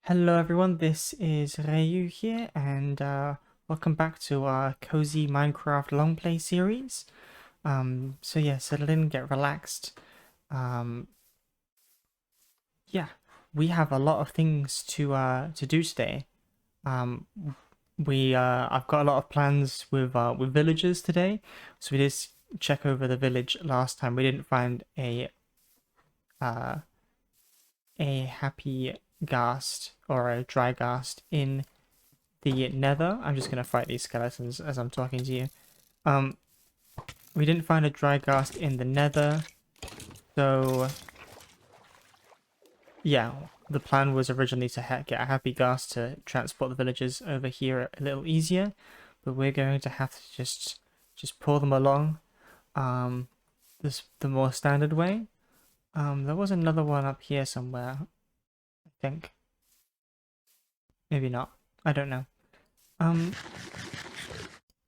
Hello everyone, this is wraiuu here, and welcome back to our cozy Minecraft long play series. So yeah, settle in, get relaxed. Um, yeah, we have a lot of things to do today. Um, I've got a lot of plans with villagers today, so we just check over the village last time. We didn't find uh a happy ghast or a dry ghast in the nether. I'm just gonna fight these skeletons as I'm talking to you. Um, we didn't find a dry ghast in the nether, so yeah, the plan was originally to get a happy ghast to transport the villagers over here a little easier, but we're going to have to just pull them along. Um, the more standard way. There was another one up here somewhere, I think. Maybe not. I don't know. Um,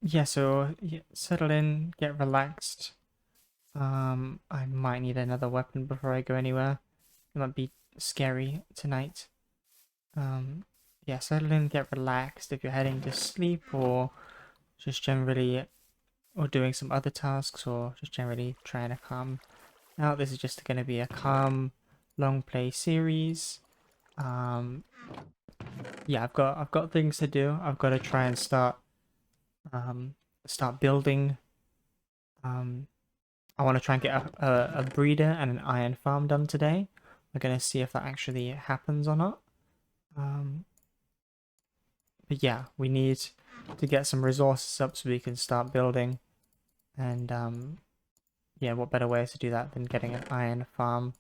yeah, so yeah, settle in, get relaxed. I might need another weapon before I go anywhere. It might be scary tonight. Um, yeah, settle in, get relaxed if you're heading to sleep or just generally, or doing some other tasks or just generally trying to calm out. This is just going to be a calm, long play series. Um, yeah, I've got things to do. I've got to try and um, start building. Um, I want to try and get a breeder and an iron farm done today. We're going to see if that actually happens or not. But yeah, we need to get some resources up so we can start building. And yeah, what better way to do that than getting an iron farm?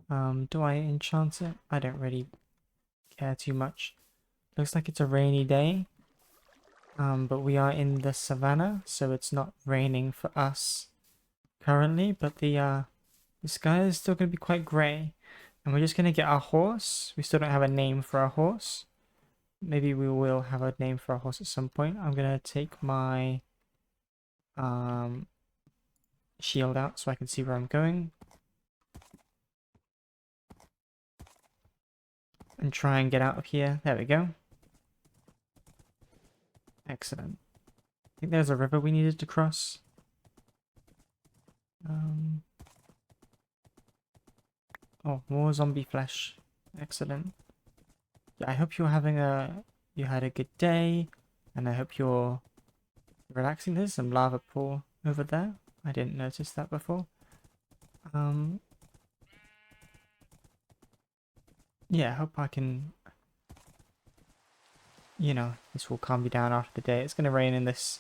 Do I enchant it? I don't really care too much. Looks like it's a rainy day. But we are in the savannah, so it's not raining for us currently, but the sky is still going to be quite grey. And we're just going to get our horse. We still don't have a name for our horse. Maybe we will have a name for our horse at some point. I'm going to take my shield out so I can see where I'm going. And try and get out of here. There we go. Excellent. I think there's a river we needed to cross. Oh, more zombie flesh. Excellent. Yeah, I hope you had a good day, and I hope you're relaxing. There's some lava pool over there. I didn't notice that before. Yeah, I hope I can, this will calm you down after the day. It's going to rain in this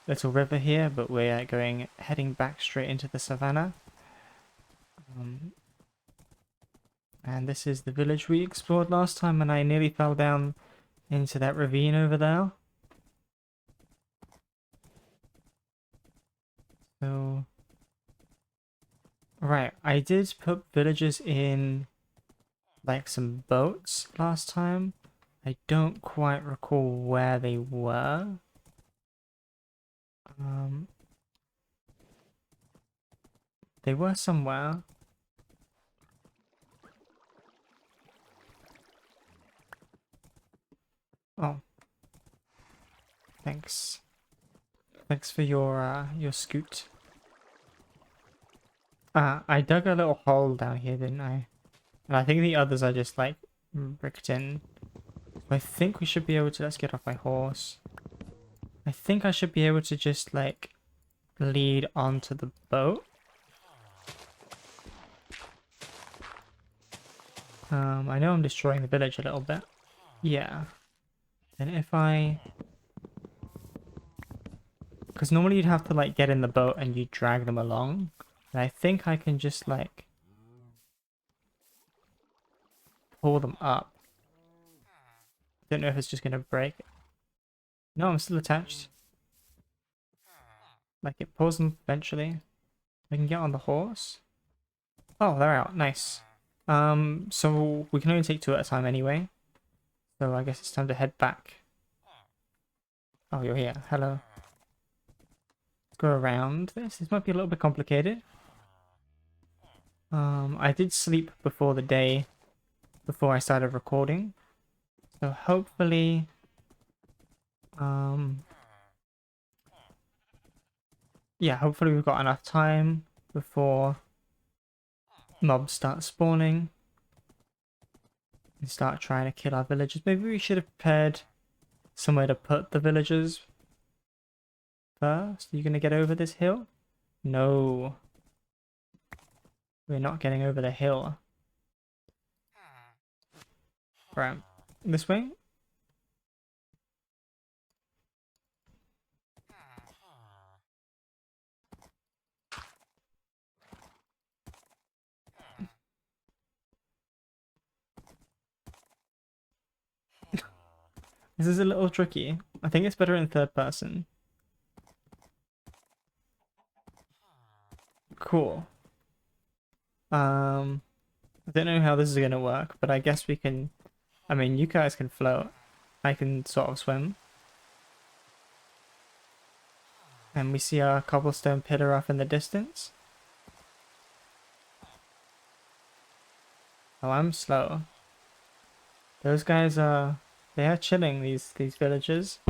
little river here, but we're heading back straight into the savannah. And this is the village we explored last time, and I nearly fell down into that ravine over there. So, right, I did put villagers in like some boats last time. I don't quite recall where they were. They were somewhere. Oh, thanks. Thanks for your scoot. I dug a little hole down here, didn't I? And I think the others are just like bricked in. I think we should be able to, let's get off my horse. I think I should be able to just like lead onto the boat. I know I'm destroying the village a little bit. Yeah. And if because normally you'd have to like get in the boat and you drag them along. And I think I can just like pull them up. Don't know if it's just gonna break. No, I'm still attached. Like it pulls them eventually. I can get on the horse. Oh, they're out. Nice. So we can only take two at a time anyway. So I guess it's time to head back. Oh, you're here. Hello. Let's go around this. This might be a little bit complicated. I did sleep before I started recording. So hopefully, yeah, hopefully we've got enough time before mobs start spawning and start trying to kill our villagers. Maybe we should have prepared somewhere to put the villagers first. Are you gonna get over this hill? No, we're not getting over the hill. Right, this way? This is a little tricky. I think it's better in third person. Cool. I don't know how this is gonna work, but I guess we can. I mean, you guys can float. I can sort of swim. And we see our cobblestone pillar off in the distance. Oh, I'm slow. Those guys are... They are chilling, these villagers.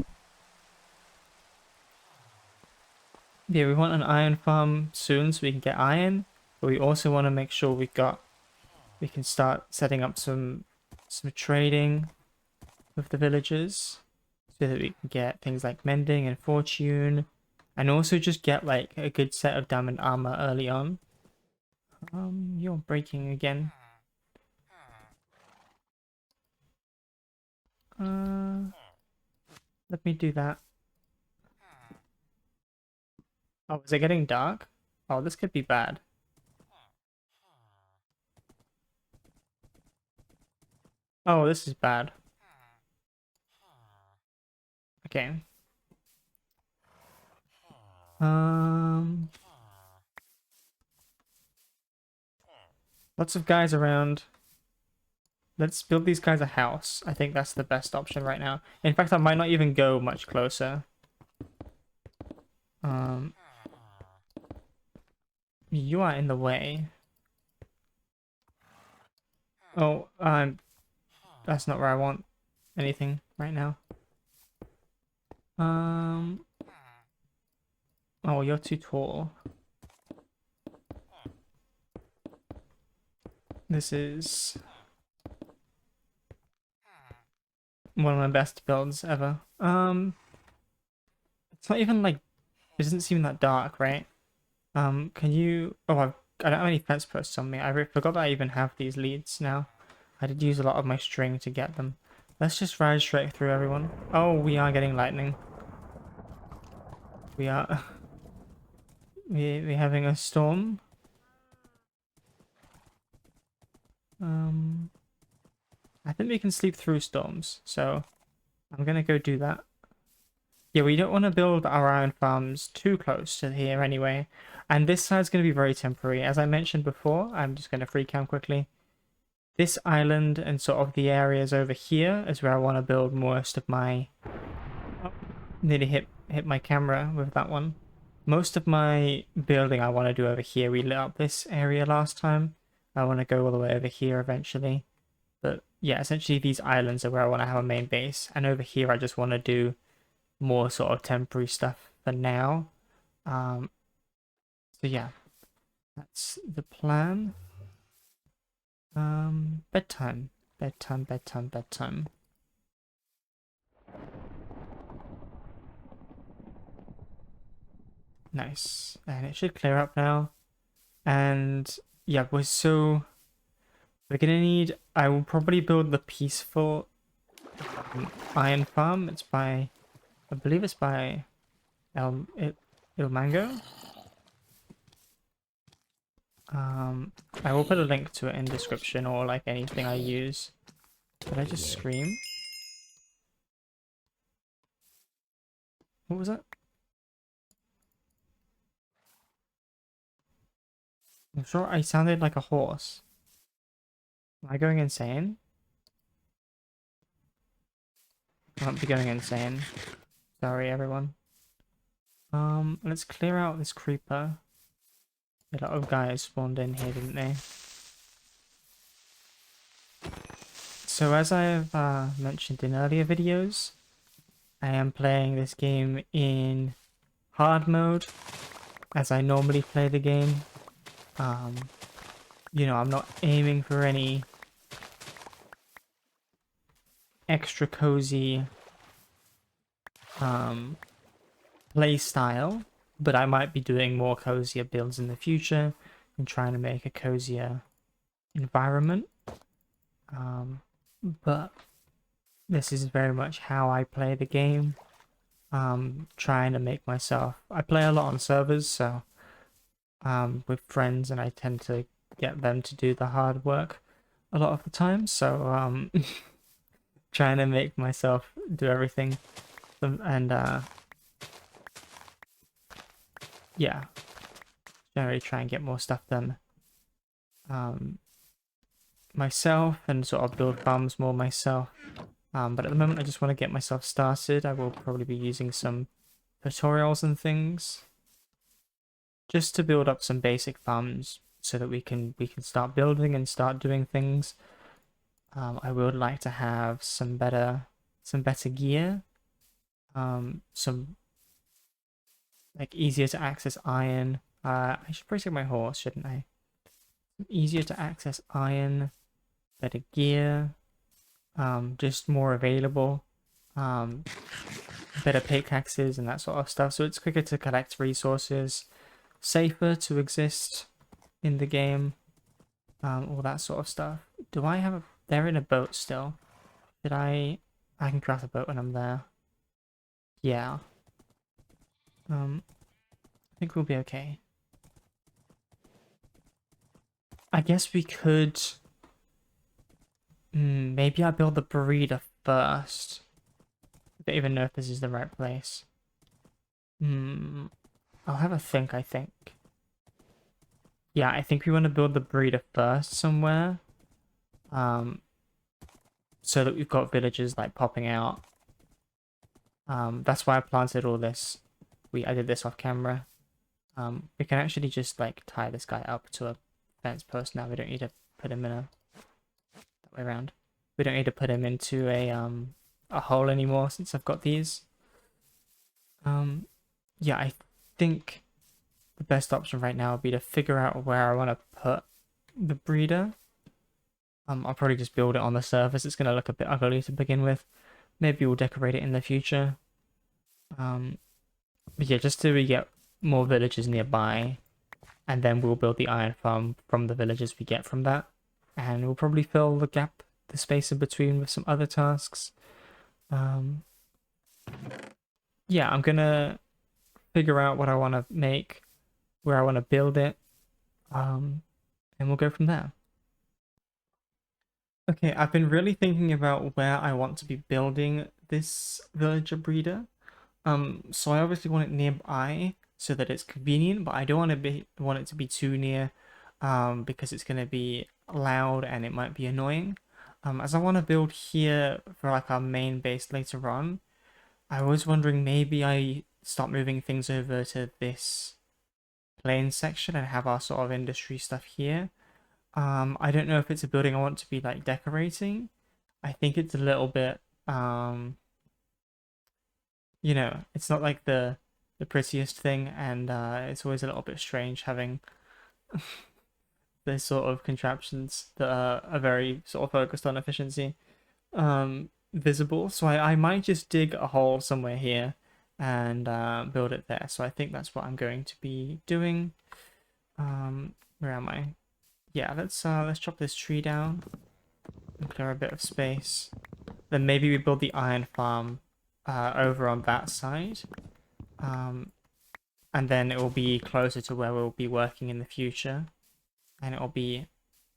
Yeah, we want an iron farm soon so we can get iron. But we also want to make sure we can start setting up some trading with the villagers. So that we can get things like mending and fortune. And also just get like a good set of diamond armor early on. You're breaking again. Let me do that. Oh, is it getting dark? Oh, this could be bad. Oh, this is bad. Okay. Lots of guys around. Let's build these guys a house. I think that's the best option right now. In fact, I might not even go much closer. You are in the way. Oh, that's not where I want anything right now. Oh, you're too tall. This is one of my best builds ever. It's not even like, it doesn't seem that dark, right? Can you? Oh, I don't have any fence posts on me. I forgot that I even have these leads now. I did use a lot of my string to get them. Let's just ride straight through everyone. Oh, we are getting lightning. We are. We're having a storm. I think we can sleep through storms, so I'm gonna go do that. Yeah, we don't want to build our iron farms too close to here anyway. And this side's going to be very temporary. As I mentioned before, I'm just going to free cam quickly. This island and sort of the areas over here is where I want to build most of my... Oh, nearly hit my camera with that one. Most of my building I want to do over here. We lit up this area last time. I want to go all the way over here eventually. But yeah, essentially these islands are where I want to have a main base. And over here I just want to do more sort of temporary stuff for now. So yeah, that's the plan. Bedtime. Bedtime. Nice. And it should clear up now. And yeah, we're gonna need, I will probably build the peaceful iron farm. It's by, I believe it's by Il Mango. I will put a link to it in description or like anything I use. Did I just scream? What was that? I'm sure I sounded like a horse. Am I going insane? I won't be going insane. Sorry, everyone. Let's clear out this creeper. A lot of guys spawned in here, didn't they? So as I have mentioned in earlier videos, I am playing this game in hard mode, as I normally play the game. You know, I'm not aiming for any extra cozy play style, but I might be doing more cozier builds in the future and trying to make a cozier environment. But this is very much how I play the game. Trying to make myself. I play a lot on servers, so with friends, and I tend to get them to do the hard work a lot of the time. So trying to make myself do everything, and yeah, generally try and get more stuff done myself and sort of build farms more myself. But at the moment, I just want to get myself started. I will probably be using some tutorials and things just to build up some basic farms so that we can start building and start doing things. I would like to have some better gear, some like easier to access iron. I should probably take my horse, shouldn't I? Easier to access iron, better gear, just more available, better pickaxes and that sort of stuff. So it's quicker to collect resources, safer to exist in the game, all that sort of stuff. Do I have a... They're in a boat still. Did I can craft a boat when I'm there. Yeah. I think we'll be okay. I guess we could... maybe I build the breeder first. I don't even know if this is the right place. I'll have a think, I think. Yeah, I think we want to build the breeder first somewhere. So that we've got villagers like popping out. That's why I planted all this. I did this off camera. We can actually just like tie this guy up to a fence post now. We don't need to put him in that way around. We don't need to put him into a hole anymore since I've got these. Yeah, I think the best option right now would be to figure out where I want to put the breeder. I'll probably just build it on the surface. It's gonna look a bit ugly to begin with. Maybe we'll decorate it in the future. But yeah, just so we get more villages nearby, and then we'll build the iron farm from the villages we get from that, and we'll probably fill the gap, the space in between, with some other tasks. Yeah, I'm gonna figure out what I want to make, where I want to build it, and we'll go from there. Okay, I've been really thinking about where I want to be building this villager breeder. So I obviously want it nearby so that it's convenient, but I don't want it to be too near, because it's gonna be loud and it might be annoying. As I want to build here for like our main base later on, I was wondering maybe I start moving things over to this plain section and have our sort of industry stuff here. I don't know if it's a building I want to be like decorating. I think it's a little bit, you know, it's not like the prettiest thing, and it's always a little bit strange having those sort of contraptions that are very sort of focused on efficiency visible. So I might just dig a hole somewhere here and build it there. So I think that's what I'm going to be doing. Where am I? Yeah, let's chop this tree down and clear a bit of space. Then maybe we build the iron farm over on that side. And then it will be closer to where we'll be working in the future. And it will be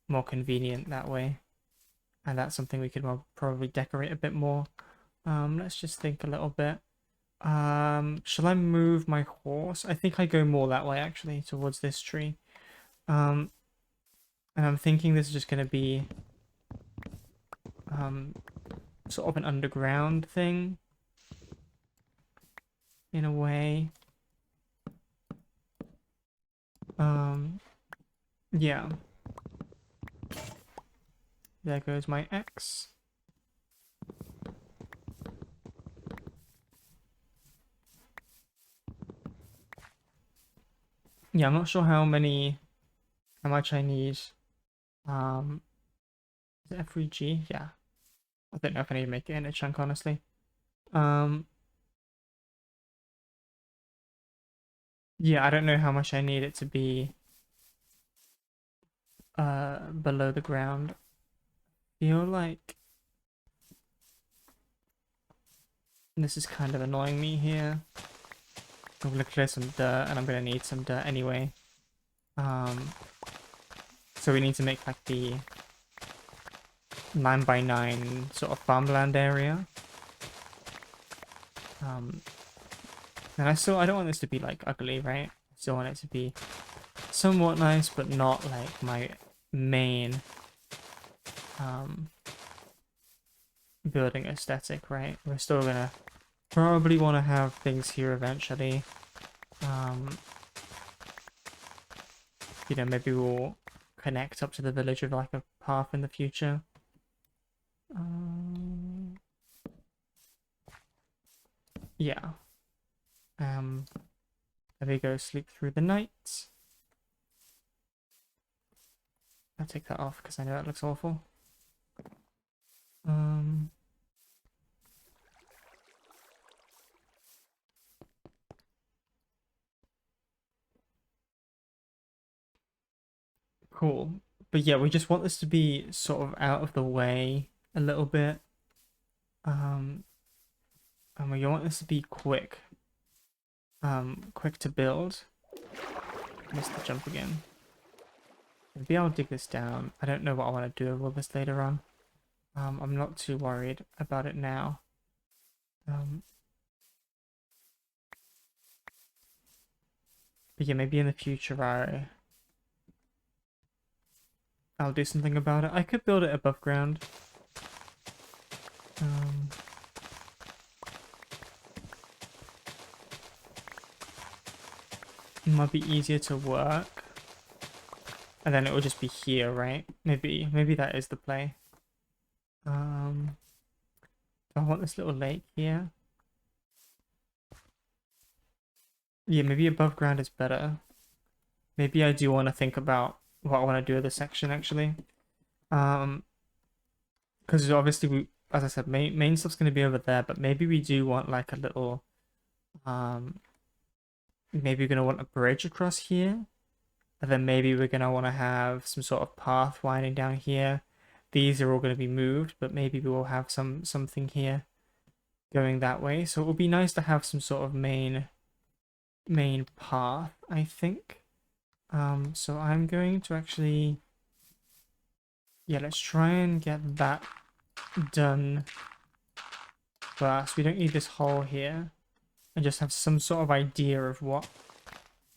more convenient that way. And that's something we could probably decorate a bit more. Let's just think a little bit. Shall I move my horse? I think I go more that way actually, towards this tree. And I'm thinking this is just going to be sort of an underground thing in a way. Yeah. There goes my X. Yeah, I'm not sure how much I need. Is it F3G? Yeah. I don't know if I need to make it in a chunk, honestly. Um, yeah, I don't know how much I need it to be below the ground. Feel like this is kind of annoying me here. I'm gonna clear some dirt, and I'm gonna need some dirt anyway. Um, so we need to make like the 9x9 sort of farmland area. And I don't want this to be like ugly, right? I still want it to be somewhat nice, but not like my main building aesthetic, right? We're still gonna probably want to have things here eventually. You know, maybe we'll connect up to the village with like a path in the future. Yeah. There we go, sleep through the night. I'll take that off because I know that looks awful. Cool. But yeah, we just want this to be sort of out of the way a little bit. And we want this to be quick. Quick to build. Missed the jump again. Maybe I'll dig this down. I don't know what I want to do with all this later on. I'm not too worried about it now. But yeah, maybe in the future I'll do something about it. I could build it above ground. It might be easier to work. And then it will just be here, right? Maybe that is the play. I want this little lake here. Yeah, maybe above ground is better. Maybe I do want to think about what I want to do with this section actually. Because obviously as I said, main stuff's going to be over there, but maybe we do want like a little, maybe we're going to want a bridge across here. And then maybe we're going to want to have some sort of path winding down here. These are all going to be moved, but maybe we will have something here going that way. So it would be nice to have some sort of main path, I think. So I'm going to actually, yeah, let's try and get that done first. We don't need this hole here, and just have some sort of idea of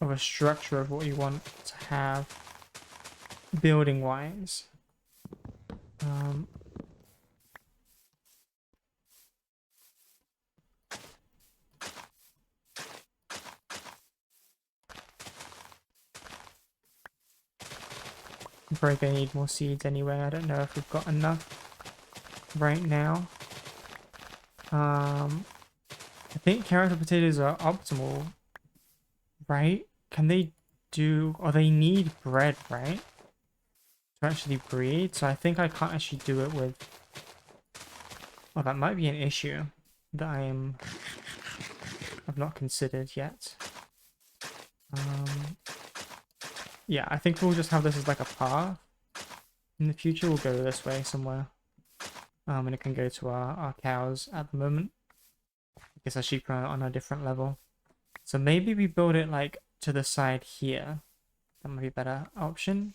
a structure of what you want to have building wise. I'm probably gonna need more seeds anyway. I don't know if we've got enough right now. I think carrots and potatoes are optimal, right? Can they do, or they need bread, right? To actually breed. So I think I can't actually do it with, well, that might be an issue that I've not considered yet. Yeah, I think we'll just have this as like a path. In the future, we'll go this way somewhere. And it can go to our cows at the moment. I guess our sheep are on a different level. So maybe we build it like to the side here. That might be a better option.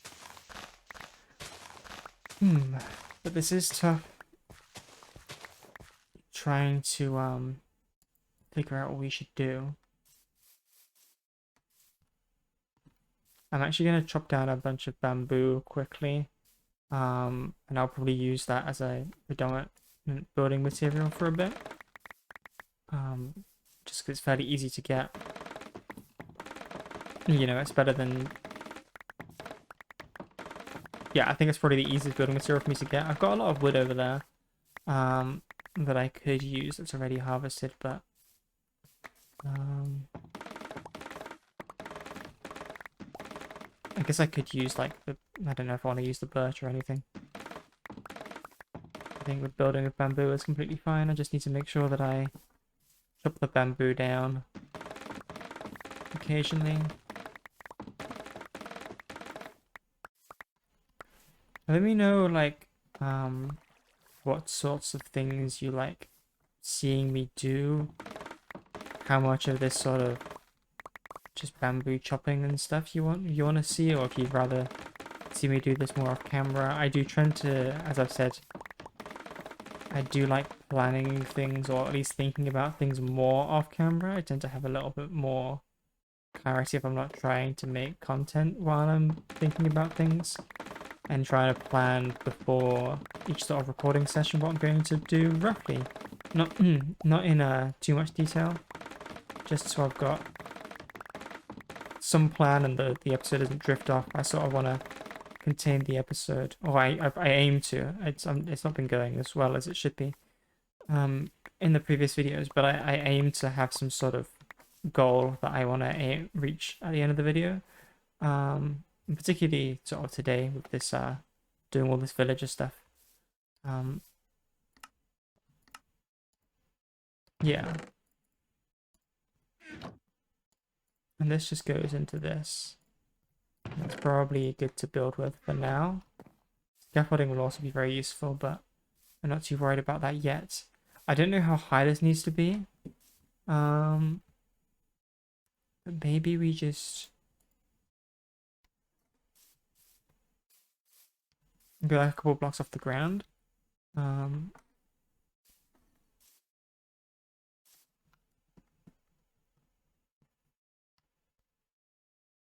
But this is tough. Trying to figure out what we should do. I'm actually going to chop down a bunch of bamboo quickly. And I'll probably use that as a predominant building material for a bit. Just because it's fairly easy to get. You know, it's better than... Yeah, I think it's probably the easiest building material for me to get. I've got a lot of wood over there that I could use that's already harvested, but... I guess I could use like the, I don't know if I want to use the birch or anything. I think with building with bamboo is completely fine. I just need to make sure that I chop the bamboo down occasionally. Let me know like what sorts of things you like seeing me do. How much of this sort of just bamboo chopping and stuff you want to see, or if you'd rather see me do this more off camera. I do tend to, as I've said, I do like planning things, or at least thinking about things more off camera. I tend to have a little bit more clarity if I'm not trying to make content while I'm thinking about things and trying to plan before each sort of recording session what I'm going to do roughly. Not not in too much detail, just so I've got some plan and the episode doesn't drift off. I sort of want to contain the episode, or I aim to. It's not been going as well as it should be in the previous videos, but I aim to have some sort of goal that I want to reach at the end of the video. And particularly sort of today with this doing all this villager stuff. Yeah. And this just goes into this. It's probably good to build with for now. Scaffolding will also be very useful, but I'm not too worried about that yet. I don't know how high this needs to be. But maybe we just go like a couple blocks off the ground.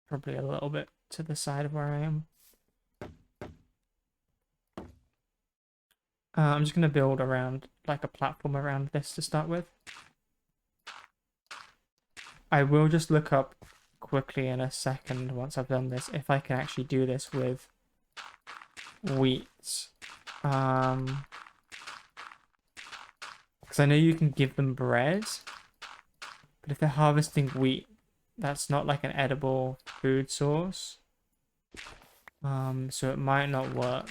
Probably a little bit to the side of where I am. I'm just gonna build around like a platform around this to start with. I will just look up quickly in a second once I've done this if I can actually do this with wheat. Because I know you can give them bread, but if they're harvesting wheat, that's not like an edible food source. So it might not work.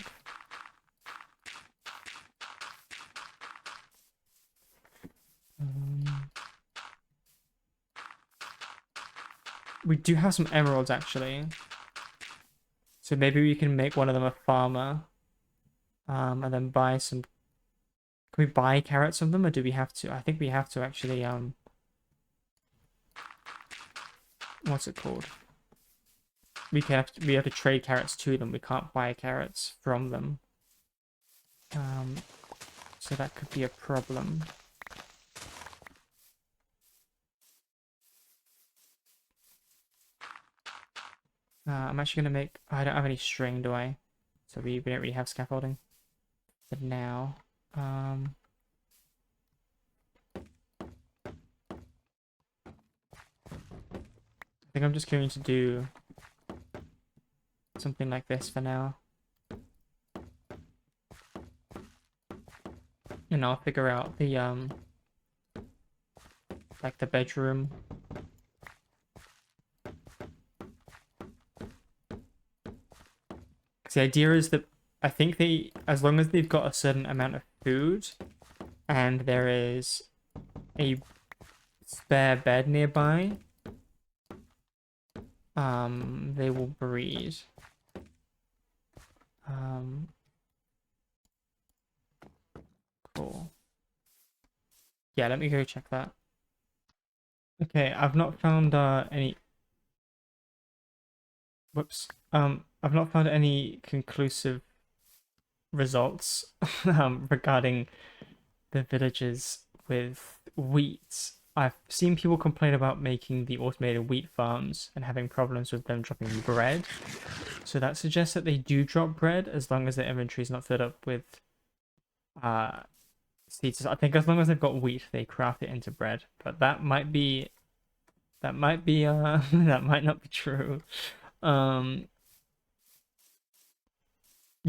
We do have some emeralds actually. So maybe we can make one of them a farmer. And then buy some. Can we buy carrots from them, or do we have to? I think we have to actually what's it called? We have to trade carrots to them. We can't buy carrots from them. So that could be a problem. I'm actually gonna make. I don't have any string, do I? So we don't really have scaffolding. But now, I think I'm just going to do something like this for now. And I'll figure out the like the bedroom. The idea is that I think as long as they've got a certain amount of food and there is a spare bed nearby, they will breed. Cool. Yeah, let me go check that. Okay, I've not found any. Whoops. I've not found any conclusive results regarding the villages with wheat. I've seen people complain about making the automated wheat farms and having problems with them dropping bread. So that suggests that they do drop bread as long as their inventory is not filled up with seeds. I think as long as they've got wheat, they craft it into bread. But that might be that might not be true.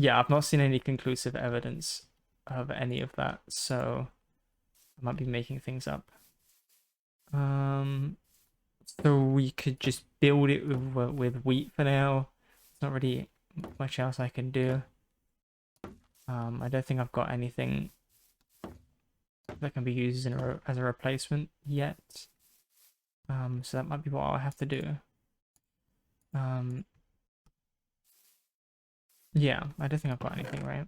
Yeah, I've not seen any conclusive evidence of any of that, so I might be making things up. So we could just build it with wheat for now. not really much else I can do. I don't think I've got anything that can be used as a replacement yet. So that might be what I'll have to do. Yeah, I don't think I've got anything, right?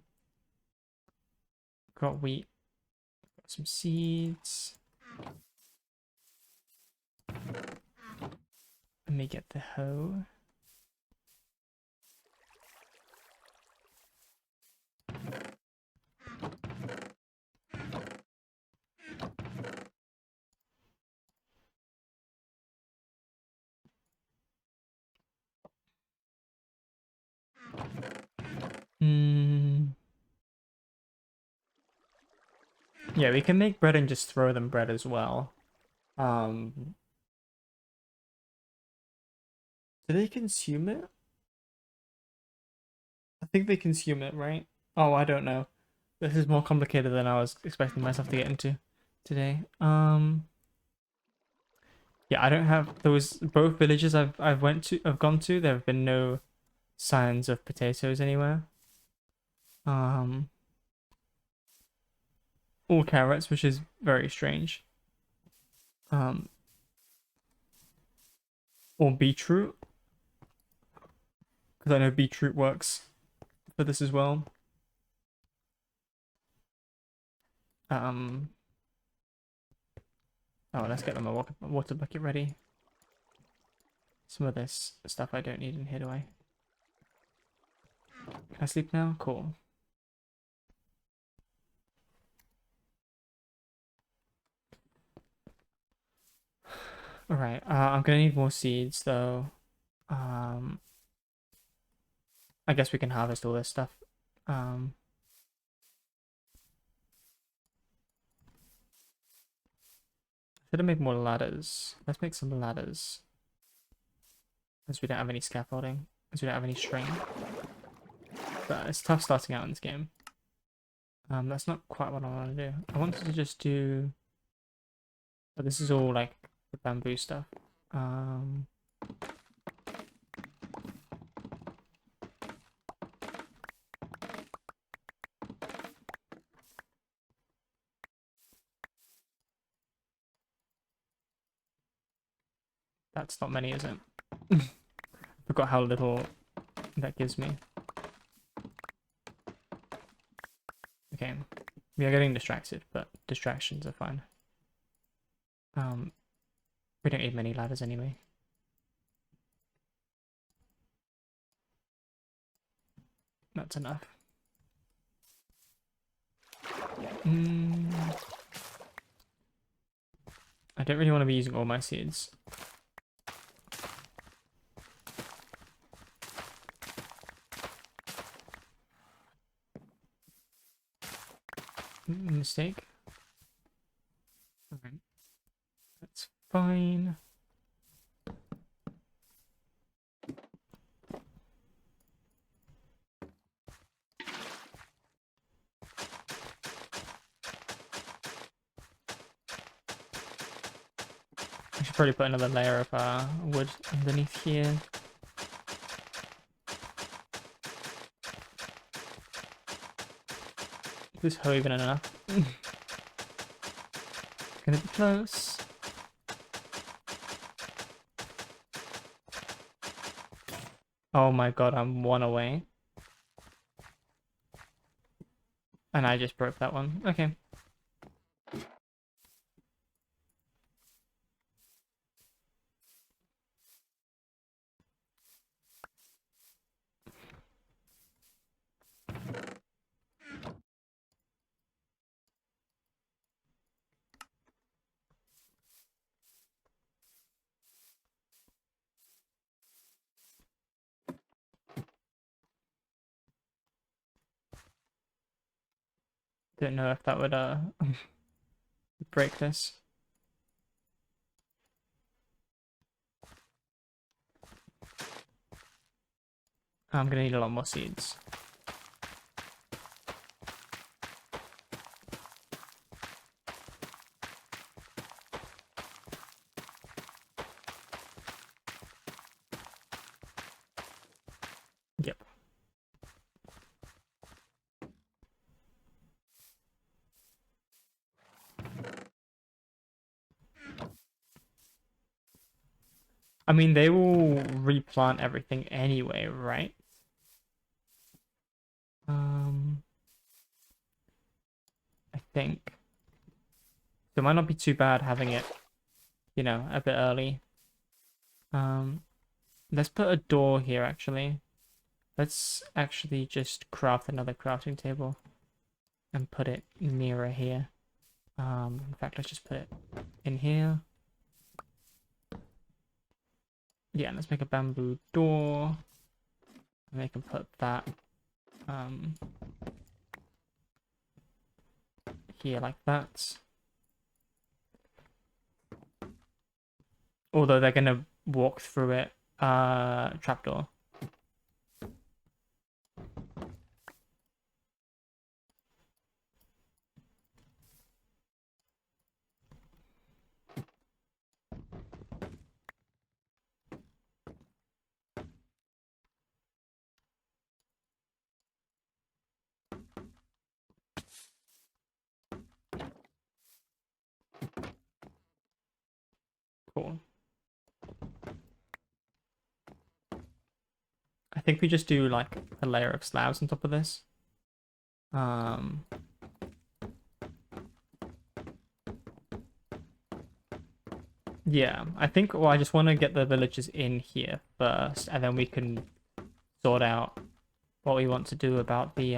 Got wheat, got some seeds. Let me get the hoe. Yeah, we can make bread and just throw them bread as well. Do they consume it? I think they consume it, right? Oh, I don't know. This is more complicated than I was expecting myself to get into today. Yeah, I don't have those both villages I've gone to, there have been no signs of potatoes anywhere. Um all carrots, which is very strange. Um or beetroot, because I know beetroot works for this as well. Um oh, let's get them a water bucket ready. Some of this stuff I don't need in here, do I? Can I sleep now? Cool. Alright, I'm gonna need more seeds though. Um, I guess we can harvest all this stuff. Um, should I make more ladders? Let's make some ladders. As we don't have any scaffolding. As we don't have any string. But it's tough starting out in this game. That's not quite what I want to do. I wanted to just do... But this is all like the bamboo stuff. That's not many, is it? Forgot how little that gives me. Okay. We are getting distracted, but distractions are fine. We don't need many ladders anyway. That's enough. I don't really want to be using all my seeds. Mistake. Alright. That's fine. I should probably put another layer of wood underneath here. Is this hoe even enough? Gonna be close. Oh my god, I'm one away. And I just broke that one. Okay. Don't know if that would break this. I'm gonna need a lot more seeds. I mean, they will replant everything anyway, right? I think. So it might not be too bad having it, you know, a bit early. Um, let's put a door here, actually. Let's actually just craft another crafting table and put it nearer here. In fact, let's just put it in here. Yeah, let's make a bamboo door. And they can put that here like that. Although they're gonna walk through it. Trapdoor. Cool. I think we just do like a layer of slabs on top of this. Yeah, I think, well, I just want to get the villagers in here first, and then we can sort out what we want to do about the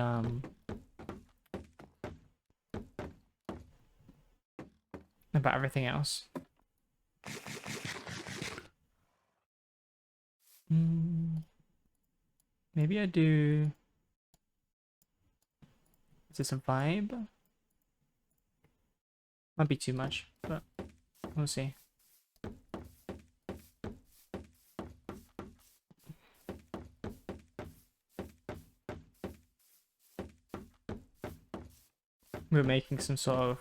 about everything else. Maybe I do. Is this a vibe? Might be too much, but we'll see. We're making some sort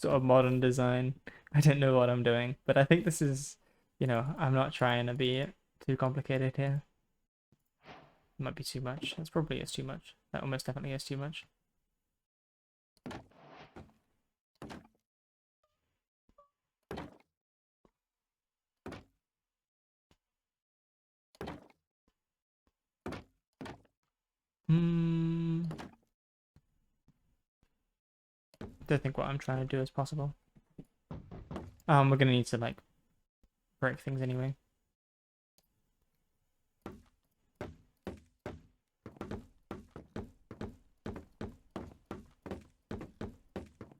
of modern design. I don't know what I'm doing, but I think this is, you know, I'm not trying to be too complicated here. It might be too much. That's probably is too much. That almost definitely is too much. Don't think what I'm trying to do is possible. We're gonna need to like break things anyway.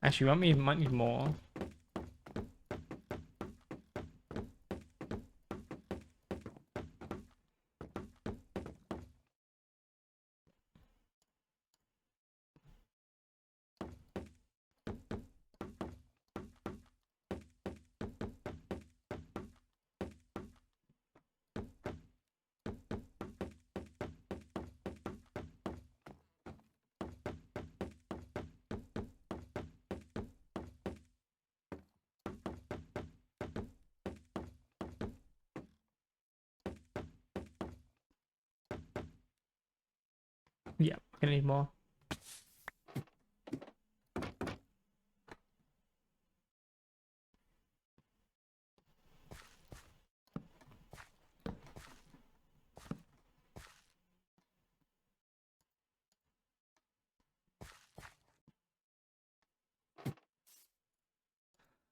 Actually, we might need more. Yeah, we're gonna need more.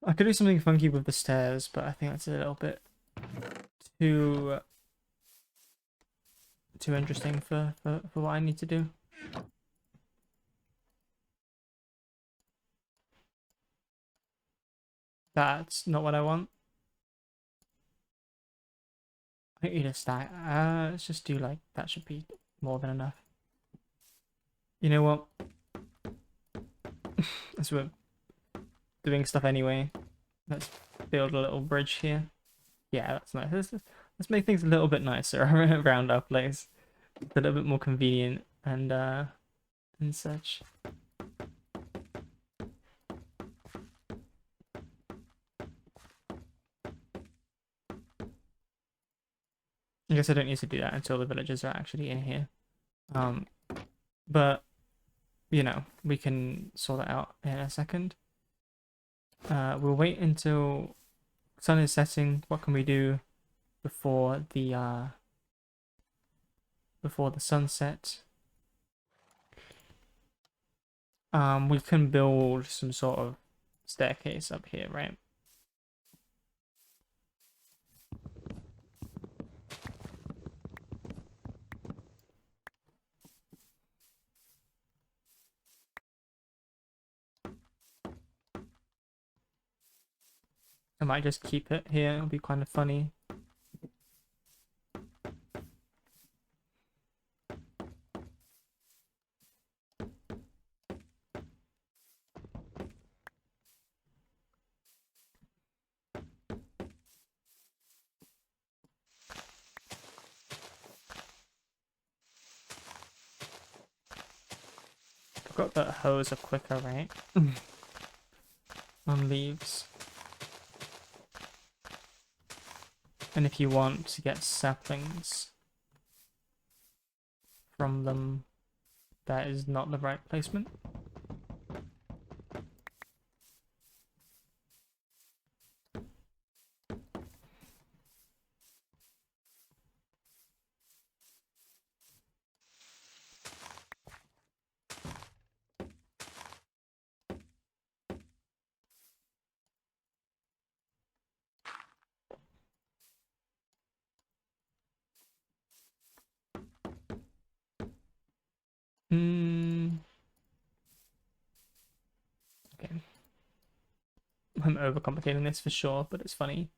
I could do something funky with the stairs, but I think that's a little bit too interesting for what I need to do. That's not what I want. I think you just stack. Let's just do like that should be more than enough. You know what? As we're doing stuff anyway, let's build a little bridge here. Yeah, that's nice. Let's make things a little bit nicer around our place. It's a little bit more convenient and such. I guess I don't need to do that until the villagers are actually in here. But you know, we can sort that out in a second. We'll wait until sun is setting. What can we do before the sunset? We can build some sort of staircase up here, right? I might just keep it here. It'll be kind of funny. Forgot that hoes are quicker, right? On leaves. And if you want to get saplings from them, that is not the right placement. Okay. I'm overcomplicating this for sure, but it's funny.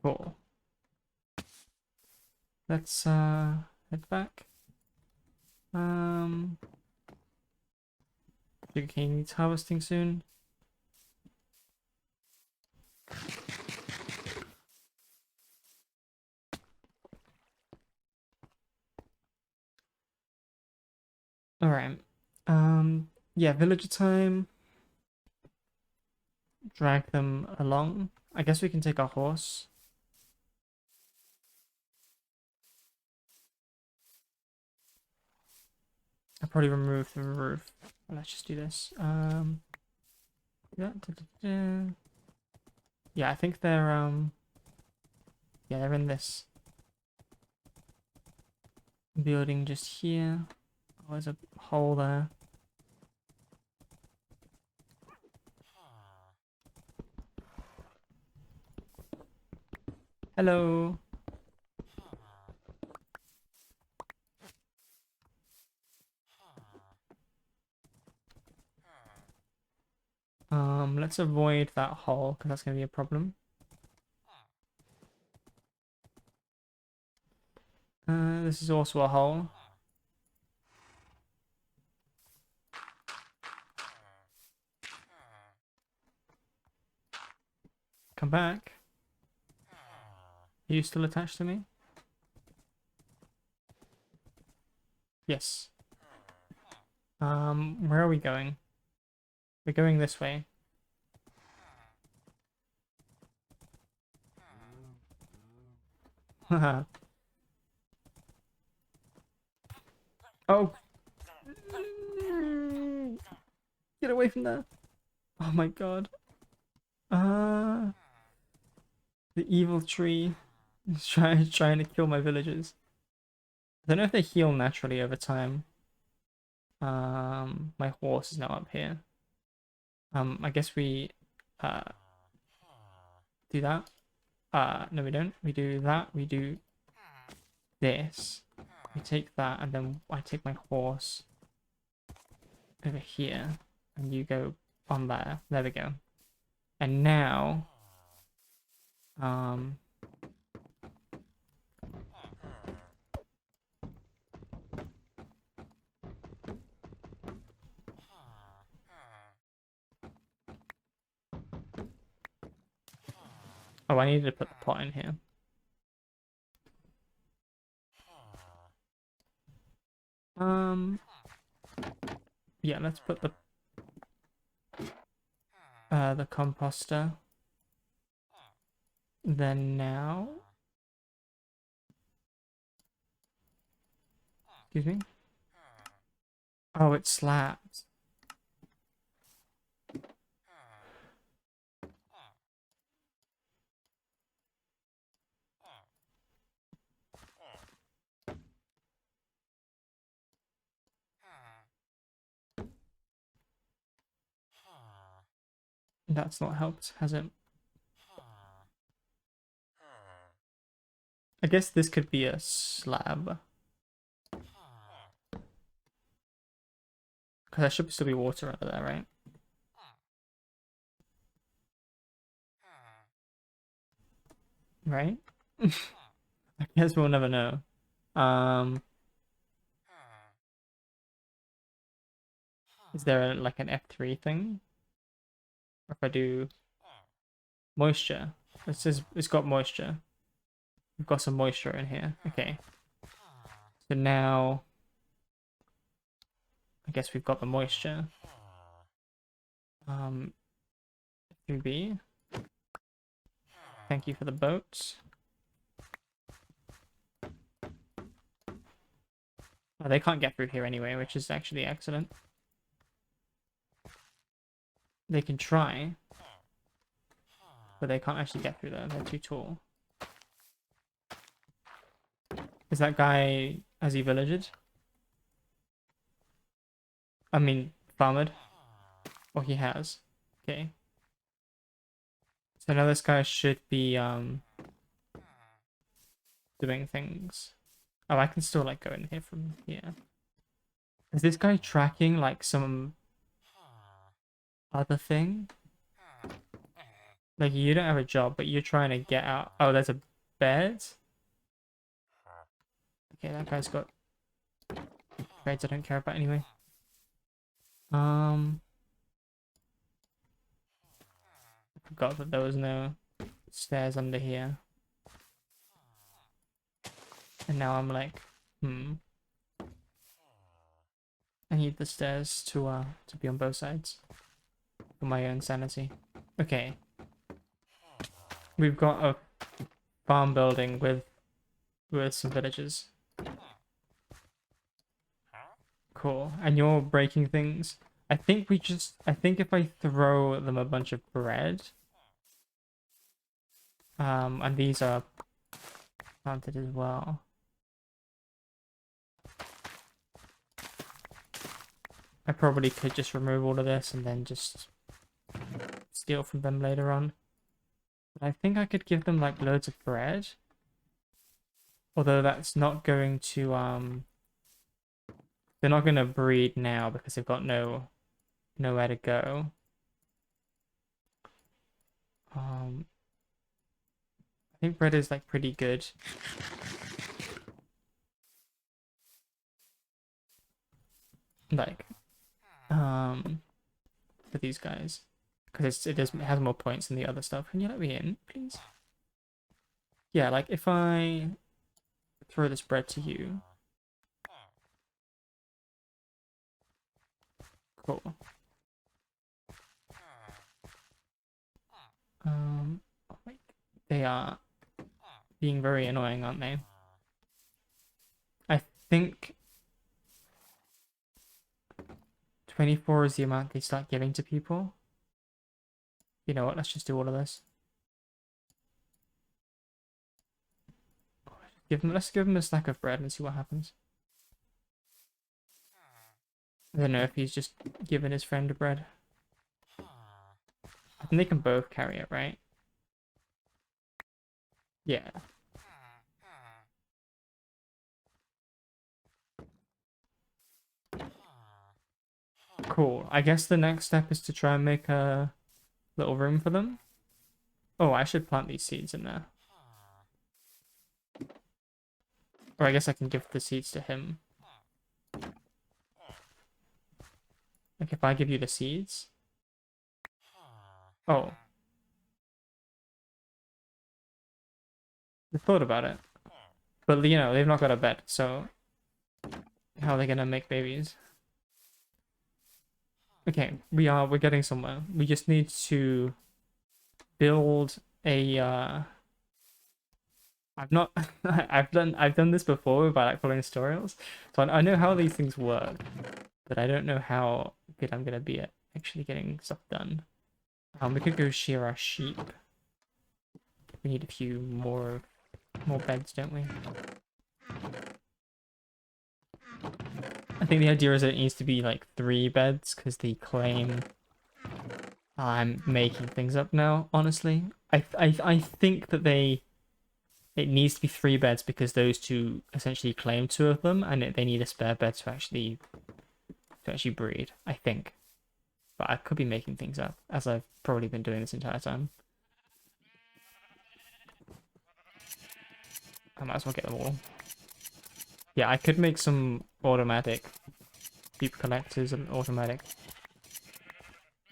Cool. Let's head back. Sugarcane needs harvesting soon. Alright. Yeah, villager time. Drag them along. I guess we can take our horse. I'll probably remove the roof. Let's just do this. Yeah, yeah, I think they're yeah, they're in this building just here. Oh, there's a hole there. Hello. Let's avoid that hole because that's gonna be a problem. This is also a hole. Come back. Are you still attached to me? Yes. Where are we going? We're going this way. Haha. Oh. Get away from there. Oh my god. The evil tree is trying to kill my villagers. I don't know if they heal naturally over time. My horse is now up here. I guess we do that. No, we don't. We do that. We do this. We take that, and then I take my horse over here, and you go on there. There we go. And now, oh, I needed to put the pot in here. Yeah, let's put the composter. Then now, excuse me. Oh, it slaps. That's not helped, has it? I guess this could be a slab. Because there should still be water under there, right? Right? I guess we'll never know. Is there like an F3 thing? Or if I do moisture, it says it's got moisture. We've got some moisture in here. Okay. So now, I guess we've got the moisture. 3B. Thank you for the boats. Oh, they can't get through here anyway, which is actually excellent. They can try, but they can't actually get through there. They're too tall. Is that guy, has he villaged? I mean, farmed? Or he has. Okay. So now this guy should be, doing things. Oh, I can still, like, go in here from here. Is this guy tracking, like, some other thing? Like, you don't have a job, but you're trying to get out. Oh, there's a bed? Okay, that guy's got beds I don't care about anyway. I forgot that there was no stairs under here. And now I'm like, I need the stairs to be on both sides for my own sanity. Okay. We've got a farm building with some villagers. Cool. And you're breaking things. I think if I throw them a bunch of bread, and these are planted as well. I probably could just remove all of this and then just steal from them later on. But I think I could give them like loads of bread. Although that's not going to they're not gonna breed now because they've got nowhere to go. I think bread is like pretty good. Like for these guys. Because it has more points than the other stuff. Can you let me in, please? Yeah, like if I throw this bread to you. Cool. Oh wait. They are being very annoying, aren't they? I think 24 is the amount they start giving to people. You know what? Let's just do all of this. Let's give him a stack of bread and see what happens. I don't know if he's just giving his friend bread. I think they can both carry it, right? Yeah. Cool. I guess the next step is to try and make a little room for them. Oh, I should plant these seeds in there. Or I guess I can give the seeds to him. Like if I give you the seeds. Oh. I thought about it. But, you know, they've not got a bed, so how are they gonna make babies? Okay, we're getting somewhere. We just need to build a I've not I've done this before by like following tutorials. So I know how these things work, but I don't know how good I'm gonna be at actually getting stuff done. We could go shear our sheep. We need a few more beds, don't we? I think the idea is that it needs to be like 3 beds because they claim I'm making things up now, honestly. I think that it needs to be 3 beds because those two essentially claim 2 of them, and they need a spare bed to actually breed. I think, but I could be making things up as I've probably been doing this entire time. I might as well get them all. Yeah, I could make some automatic sheep collectors and automatic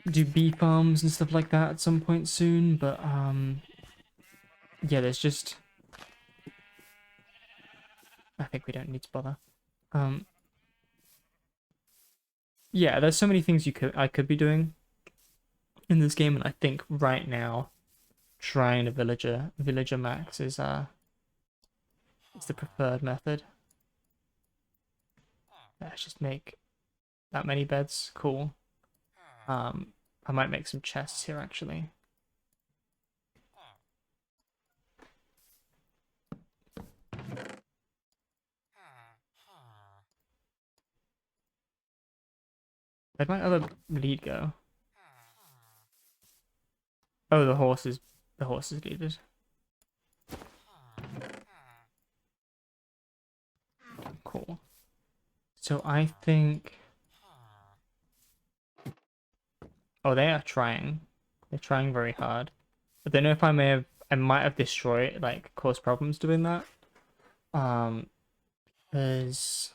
do bee farms and stuff like that at some point soon, but yeah, there's just I think we don't need to bother. Um yeah, there's so many things I could be doing in this game, and I think right now trying a villager max is the preferred method. Let's just make that many beds. Cool. I might make some chests here actually. Where'd my other lead go? Oh, the horse is leaded. Cool. So I think, oh, they are trying. They're trying very hard. I don't know if I might have destroyed, like, caused problems doing that. Because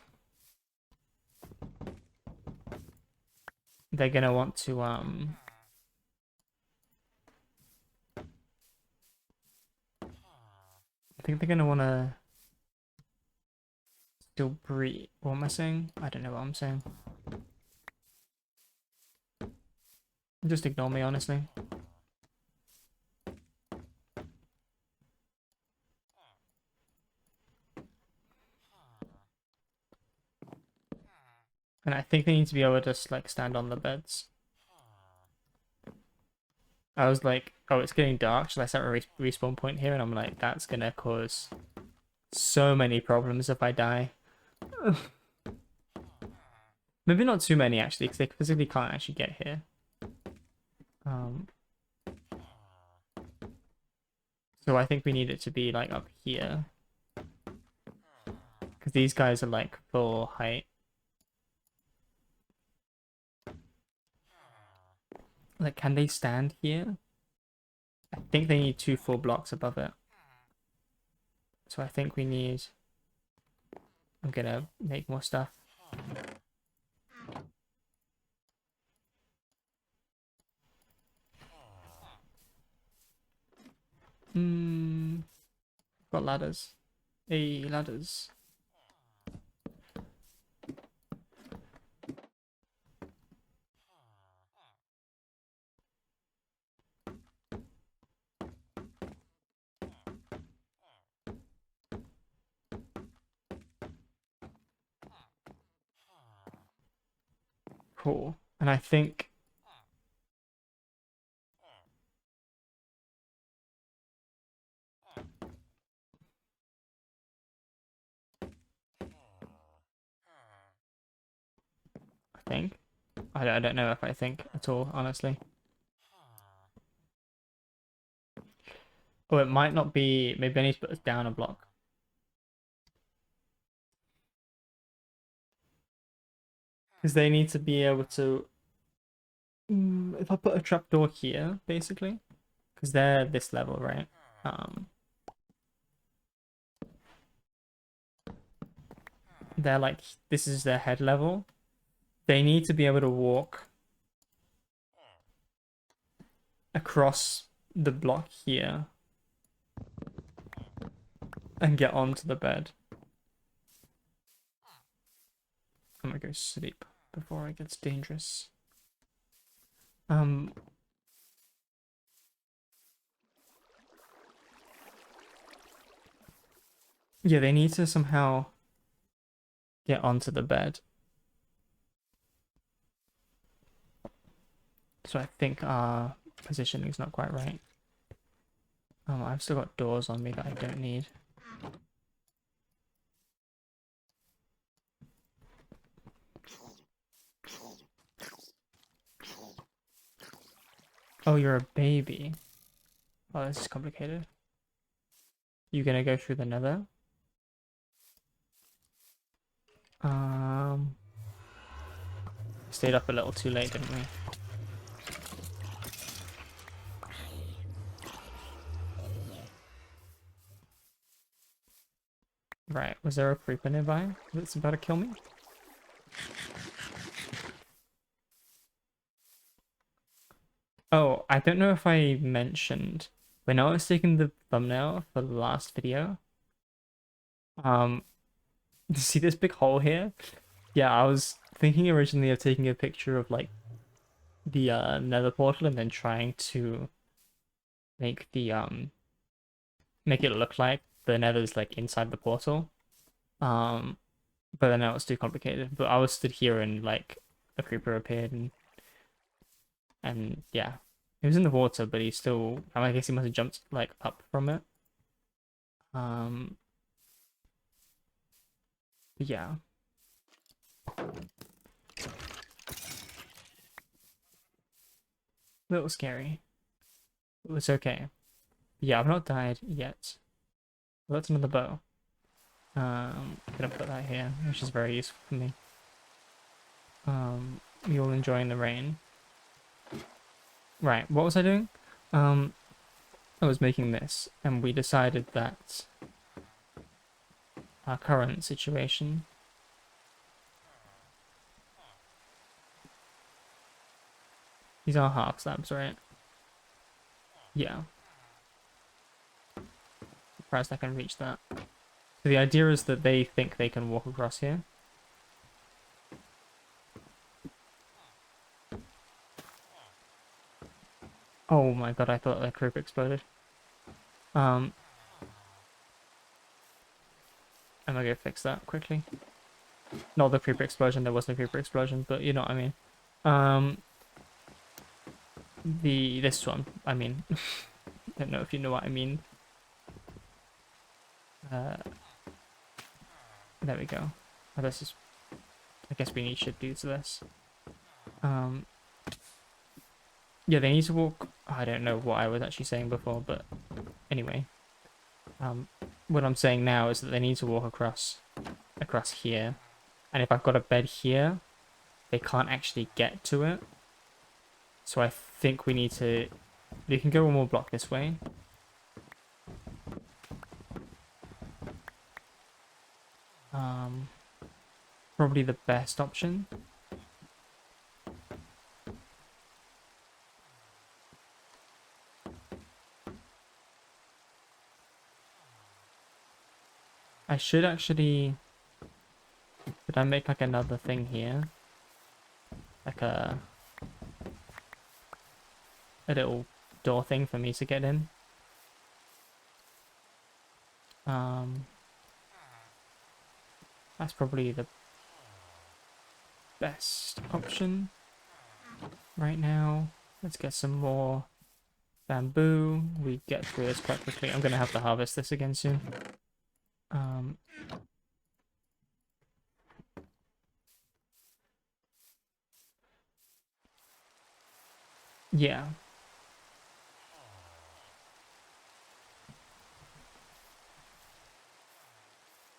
they're gonna want to, I think they're gonna want to still breed. What am I saying? I don't know what I'm saying. Just ignore me, honestly. And I think they need to be able to just, like, stand on the beds. I was like, oh, it's getting dark. Should I set a respawn point here? And I'm like, that's gonna cause so many problems if I die. Maybe not too many, actually, because they physically can't actually get here. So I think we need it to be, like, up here. Because these guys are, like, full height. Like, can they stand here? I think they need 2 full blocks above it. So I think we need... I'm gonna make more stuff. Got ladders. Hey, ladders. Cool. And I think... I don't know if I think at all, honestly. Oh, it might not be... Maybe I need to put us down a block. Because they need to be able to... if I put a trapdoor here, basically, because they're this level, right? They're like... This is their head level. They need to be able to walk across the block here and get onto the bed. I'm gonna go sleep before it gets dangerous. Um, yeah, they need to somehow get onto the bed. So I think our positioning is not quite right. I've still got doors on me that I don't need. Oh, you're a baby. Oh, this is complicated. You gonna go through the nether? Um, Stayed up a little too late, didn't we? Right, was there a creeper nearby that's about to kill me? Oh, I don't know if I mentioned, when I was taking the thumbnail for the last video, um, see this big hole here? Yeah, I was thinking originally of taking a picture of like the nether portal and then trying to make the make it look like the nether's like inside the portal. Um, but then that was too complicated. But I was stood here and like a creeper appeared and yeah. He was in the water, but he still I guess he must have jumped like up from it. Um yeah. A little scary. It was okay. Yeah, I've not died yet. Well, that's another bow. Gonna put that here, which is very useful for me. You all enjoying the rain. Right, what was I doing? Um, I was making this, and we decided that our current situation. These are half slabs, right? Yeah. Surprised I can reach that. So the idea is that they think they can walk across here. Oh my god, I thought the creeper exploded. I'm gonna go fix that quickly. Not the creeper explosion, there was no creeper explosion, but you know what I mean. Um, this one, I mean, don't know if you know what I mean. Uh, there we go. Oh, this is, I guess we should do this. Um, yeah, they need to walk. I don't know what I was actually saying before, but anyway, what I'm saying now is that they need to walk across here, and if I've got a bed here, they can't actually get to it. So I think we need to. We can go one more block this way. Probably the best option. I should actually. Did I make like another thing here? Like a little door thing for me to get in. That's probably the best option right now. Let's get some more bamboo. We get through this quite quickly. I'm gonna have to harvest this again soon. Yeah.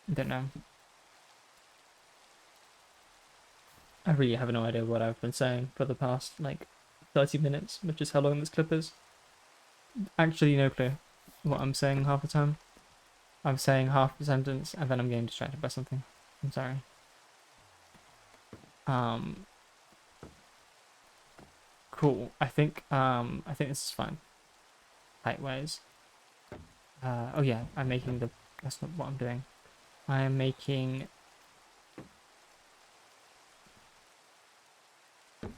I don't know. I really have no idea what I've been saying for the past like 30 minutes, which is how long this clip is. Actually, no clue what I'm saying half the time. I'm saying half the sentence and then I'm getting distracted by something. I'm sorry. Cool. I think this is fine. Height-wise. Oh yeah, I'm making the. That's not what I'm doing. I am making.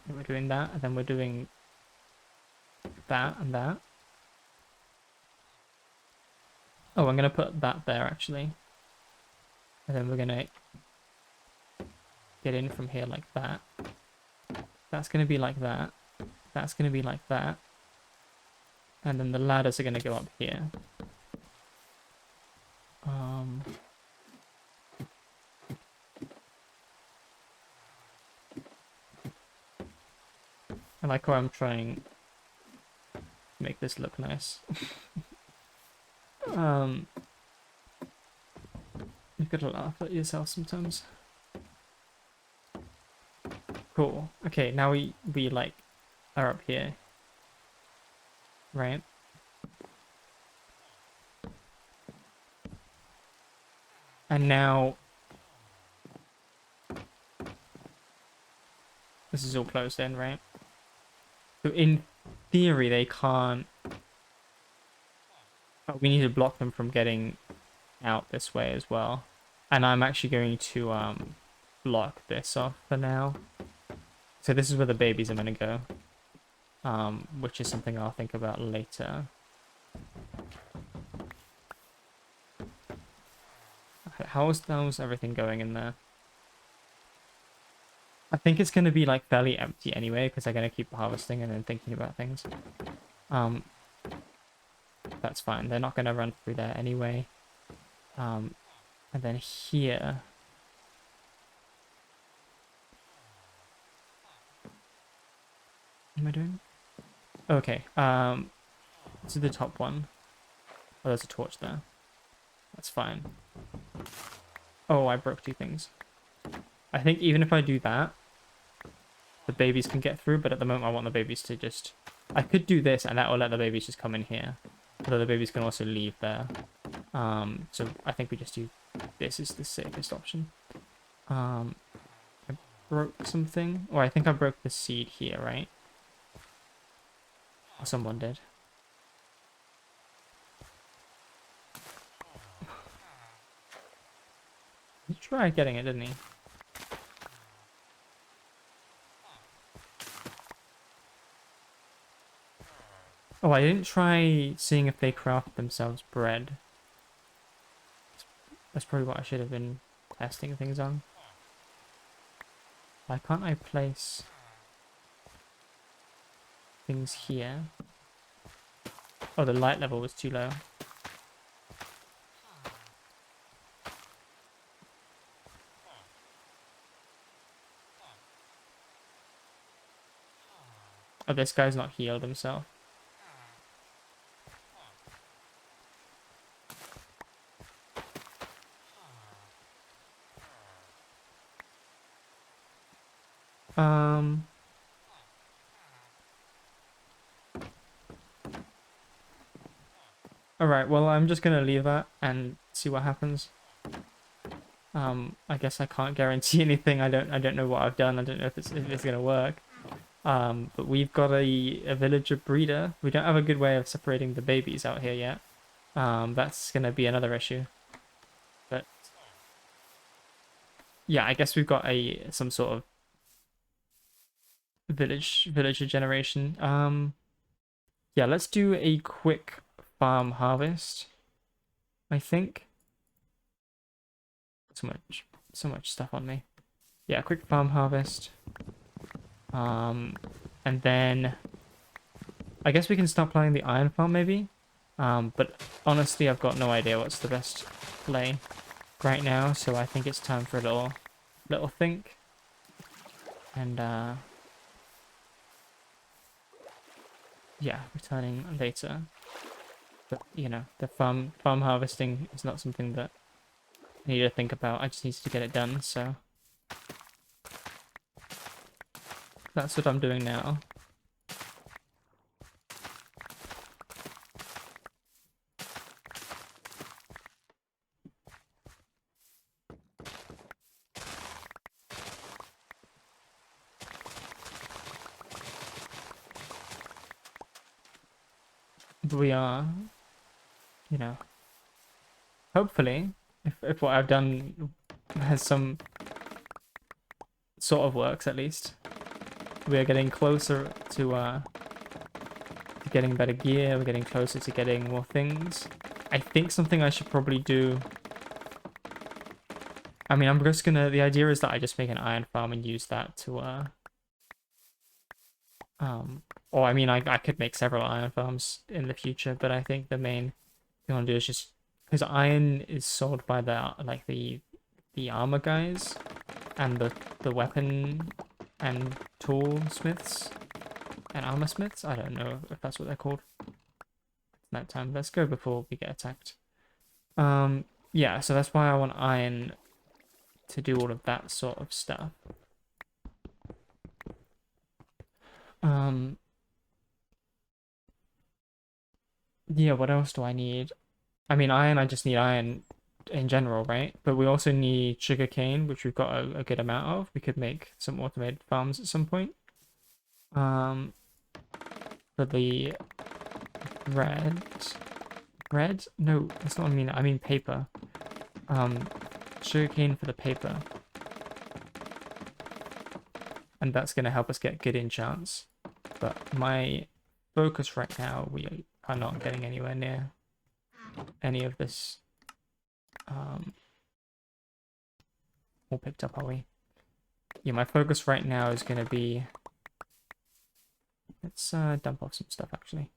We're doing that, and then we're doing that and that. Oh, I'm gonna put that there actually. And then we're gonna get in from here like that. That's gonna be like that. That's gonna be like that. And then the ladders are gonna go up here. I like how I'm trying to make this look nice. You've got to laugh at yourself sometimes. Cool. Okay, now we like are up here. Right? And now this is all closed in, right? So in theory they can't. Oh, we need to block them from getting out this way as well. And I'm actually going to block this off for now. So this is where the babies are going to go, which is something I'll think about later. How's everything going in there? I think it's going to be like fairly empty anyway, because they're going to keep harvesting and then thinking about things. That's fine. They're not going to run through there anyway. And then here... What am I doing? Okay. This is the top one. Oh, there's a torch there. That's fine. Oh, I broke two things. I think even if I do that, the babies can get through, but at the moment I want the babies to just... I could do this and that will let the babies just come in here. Although the babies can also leave there. So I think we just do... This is the safest option. I broke something. Or I think I broke the seed here, right? Or someone did. He tried getting it, didn't he? Oh, I didn't try seeing if they craft themselves bread. That's probably what I should have been testing things on. Why can't I place things here? Oh, the light level was too low. Oh, this guy's not healed himself. Alright, well, I'm just gonna leave that and see what happens. I guess I can't guarantee anything. I don't know what I've done. I don't know if it's gonna work. But we've got a villager breeder. We don't have a good way of separating the babies out here yet. That's gonna be another issue. But yeah, I guess we've got some sort of villager generation. Yeah, let's do a quick farm harvest. I think. So much stuff on me. Yeah, quick farm harvest. And then I guess we can start playing the iron farm maybe. But honestly, I've got no idea what's the best play right now, so I think it's time for a little think. And yeah, returning later. But you know, the farm harvesting is not something that I need to think about. I just need to get it done, so that's what I'm doing now. But we are, you know, hopefully, if what I've done has some sort of works at least, we are getting closer to getting better gear. We're getting closer to getting more things. I think something I should probably do... I mean, I'm just gonna... The idea is that I just make an iron farm and use that to, or, I mean, I could make several iron farms in the future, but I think the main thing I want to do is just... Because iron is sold by the, like, the armor guys and the weapon and tool smiths and armor smiths. I don't know if that's what they're called. It's night time. Let's go before we get attacked. Yeah, so that's why I want iron to do all of that sort of stuff. Yeah, what else do I need? I mean, iron, I just need iron in general, right? But we also need sugarcane, which we've got a good amount of. We could make some automated farms at some point. For the bread? No, that's not what I mean. I mean paper. Sugarcane for the paper. And that's going to help us get good enchants. But my focus right now, we are not getting anywhere near any of this. All picked up, are we? Yeah, my focus right now is going to be... Let's dump off some stuff, actually.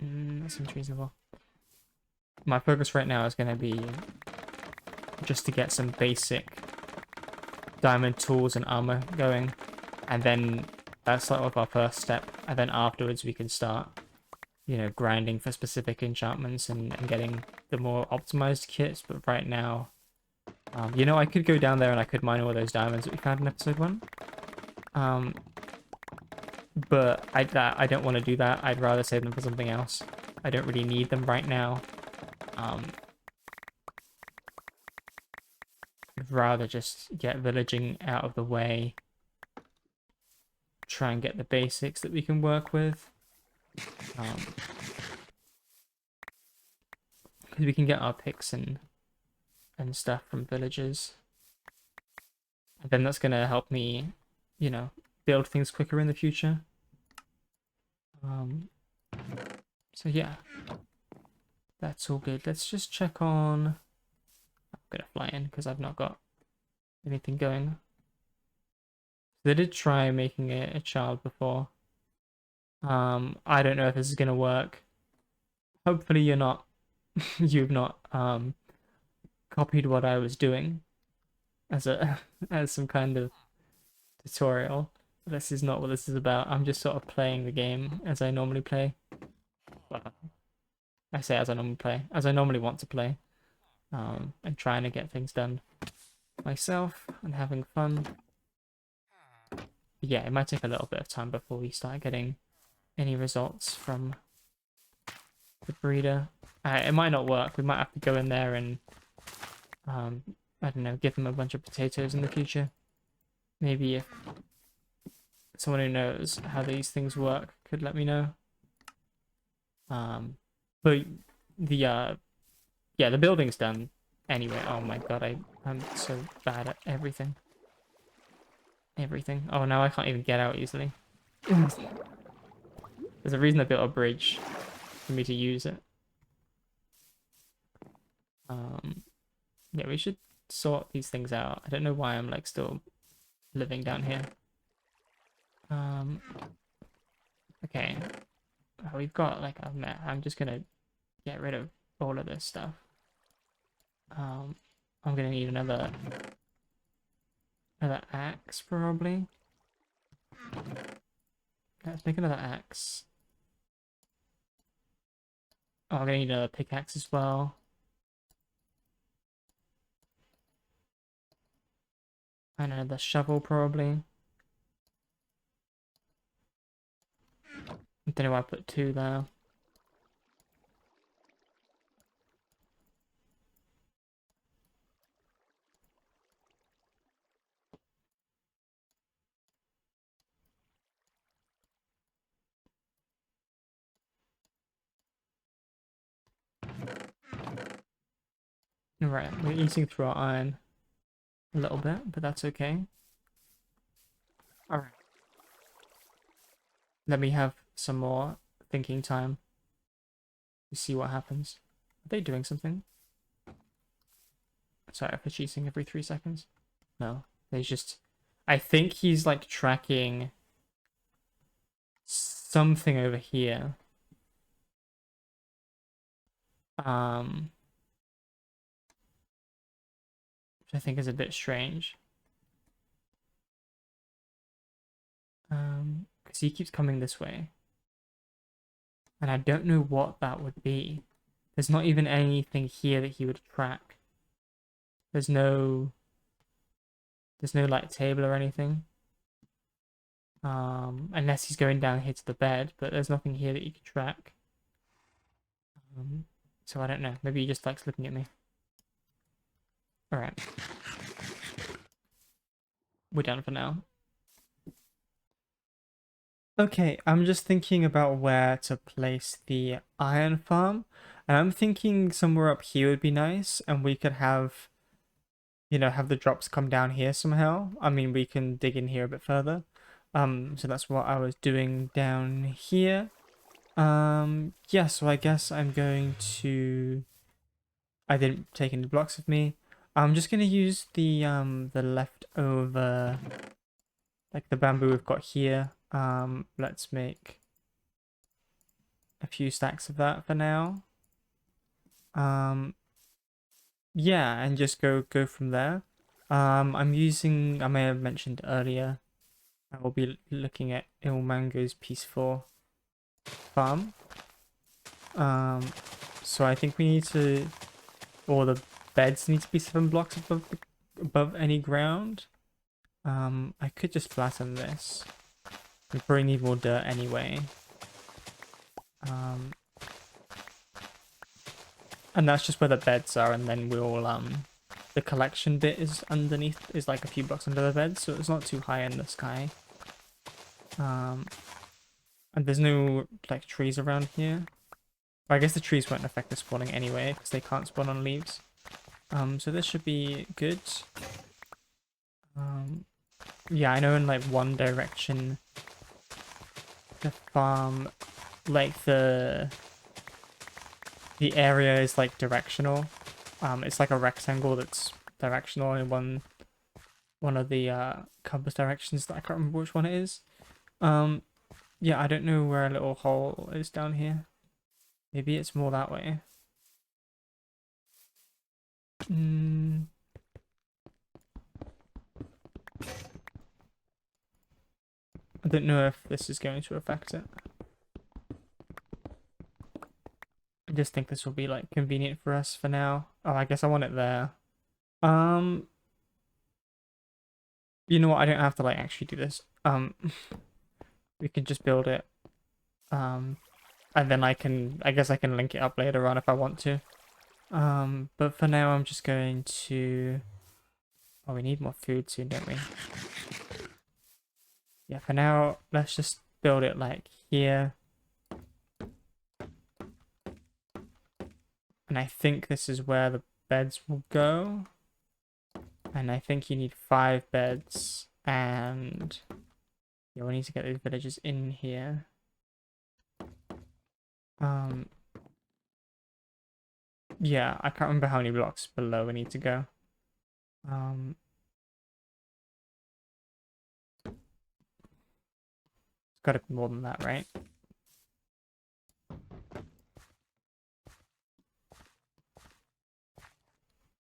That seems reasonable. My focus right now is going to be just to get some basic diamond tools and armor going. And then that's sort of our first step. And then afterwards we can start, you know, grinding for specific enchantments and getting the more optimized kits. But right now, you know, I could go down there and I could mine all those diamonds that we found in episode 1. But I don't want to do that. I'd rather save them for something else. I don't really need them right now. I'd rather just get villaging out of the way. Try and get the basics that we can work with. Because we can get our picks and stuff from villagers. And then that's going to help me, you know, build things quicker in the future. So yeah, that's all good. Let's just check on... I'm going to fly in because I've not got anything going. They did try making it a child before. I don't know if this is going to work. Hopefully you're not... you've not copied what I was doing as some kind of tutorial. This is not what this is about. I'm just sort of playing the game as I normally play. Well, I say as I normally play, as I normally want to play. And trying to get things done myself and having fun. But yeah, it might take a little bit of time before we start getting any results from the breeder. It might not work. We might have to go in there and I don't know, give them a bunch of potatoes in the future. Maybe if someone who knows how these things work could let me know. But the yeah, the building's done anyway. Oh my god, I'm so bad at everything. Everything. Oh, now I can't even get out easily. There's a reason I built a bridge for me to use it. Yeah, we should sort these things out. I don't know why I'm like still living down here. Okay. We've got like a map. I'm just gonna get rid of all of this stuff. I'm gonna need another axe probably. Let's make another axe. Oh, I'm gonna need another pickaxe as well. And another shovel probably. I don't know why I put 2 there. Right, we're eating through our iron a little bit, but that's okay. Alright. Let me have some more thinking time to see what happens. Are they doing something? Sorry for cheating every 3 seconds. No, they just... I think he's like tracking something over here. Which I think is a bit strange. Because he keeps coming this way. And I don't know what that would be. There's not even anything here that he would track. There's no like table or anything. Unless he's going down here to the bed, but there's nothing here that you can track. So I don't know. Maybe he just likes looking at me. Alright. We're done for now. Okay, I'm just thinking about where to place the iron farm. And I'm thinking somewhere up here would be nice, and we could have, you know, have the drops come down here somehow. I mean, we can dig in here a bit further. So that's what I was doing down here. Yeah, so I guess I'm going to... I didn't take any blocks with me. I'm just gonna use the leftover, like the bamboo we've got here. Let's make a few stacks of that for now. Yeah, and just go from there. I'm using, I may have mentioned earlier, I will be looking at Ilmango's Peaceful Farm. So I think we need to, or the beds need to be 7 blocks above any ground. I could just flatten this. We probably need more dirt anyway. And that's just where the beds are, and then we'll the collection bit is underneath, is like a few blocks under the bed, so it's not too high in the sky. And there's no like trees around here. Well, I guess the trees won't affect the spawning anyway, because they can't spawn on leaves. So this should be good. Yeah, I know in like one direction the farm, like the area is like directional. It's like a rectangle that's directional in one of the compass directions that I can't remember which one it is. Yeah, I don't know where a little hole is down here. Maybe it's more that way. I don't know if this is going to affect it. I just think this will be like convenient for us for now. Oh, I guess I want it there. You know what? I don't have to like actually do this. We can just build it. And then I guess I can link it up later on if I want to. But for now I'm just going to... Oh, we need more food soon, don't we? Yeah, for now, let's just build it like here. And I think this is where the beds will go. And I think you need 5 beds. And yeah, we need to get these villagers in here. Yeah, I can't remember how many blocks below we need to go. It's got to be more than that, right?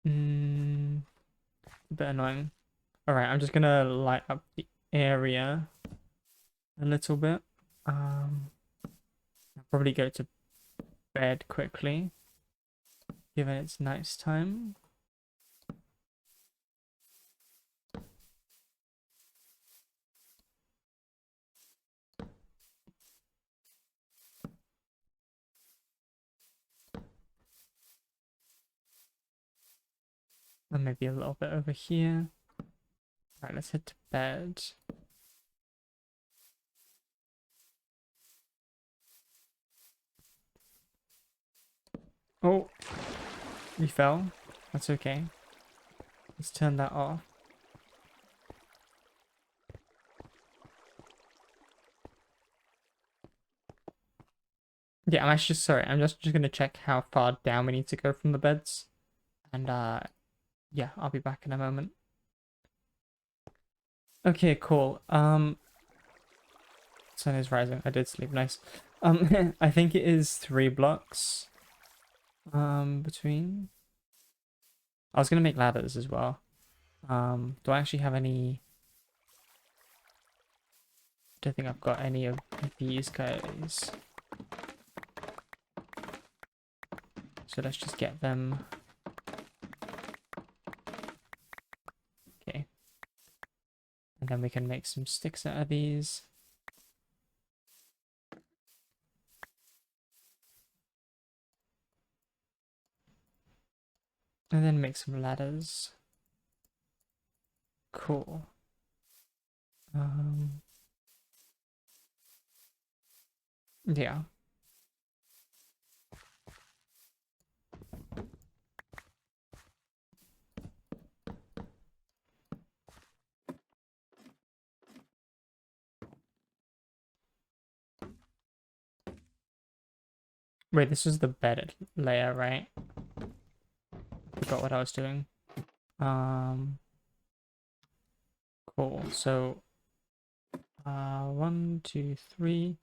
A bit annoying. Alright, I'm just gonna light up the area a little bit. I'll probably go to bed quickly, given it's night time. And maybe a little bit over here. Alright, let's head to bed. Oh, we fell. That's okay. Let's turn that off. Yeah, I'm actually sorry. I'm just gonna check how far down we need to go from the beds, and yeah, I'll be back in a moment. Okay, cool. Sun is rising. I did sleep nice. I think it is 3 blocks. Between. I was gonna make ladders as well. Do I actually have any? Don't think I've got any of these guys. So let's just get them. Okay. And then we can make some sticks out of these. And then make some ladders. Cool. Yeah. Wait, this is the bed layer, right? Forgot what I was doing. Cool. So, 1, 2, 3.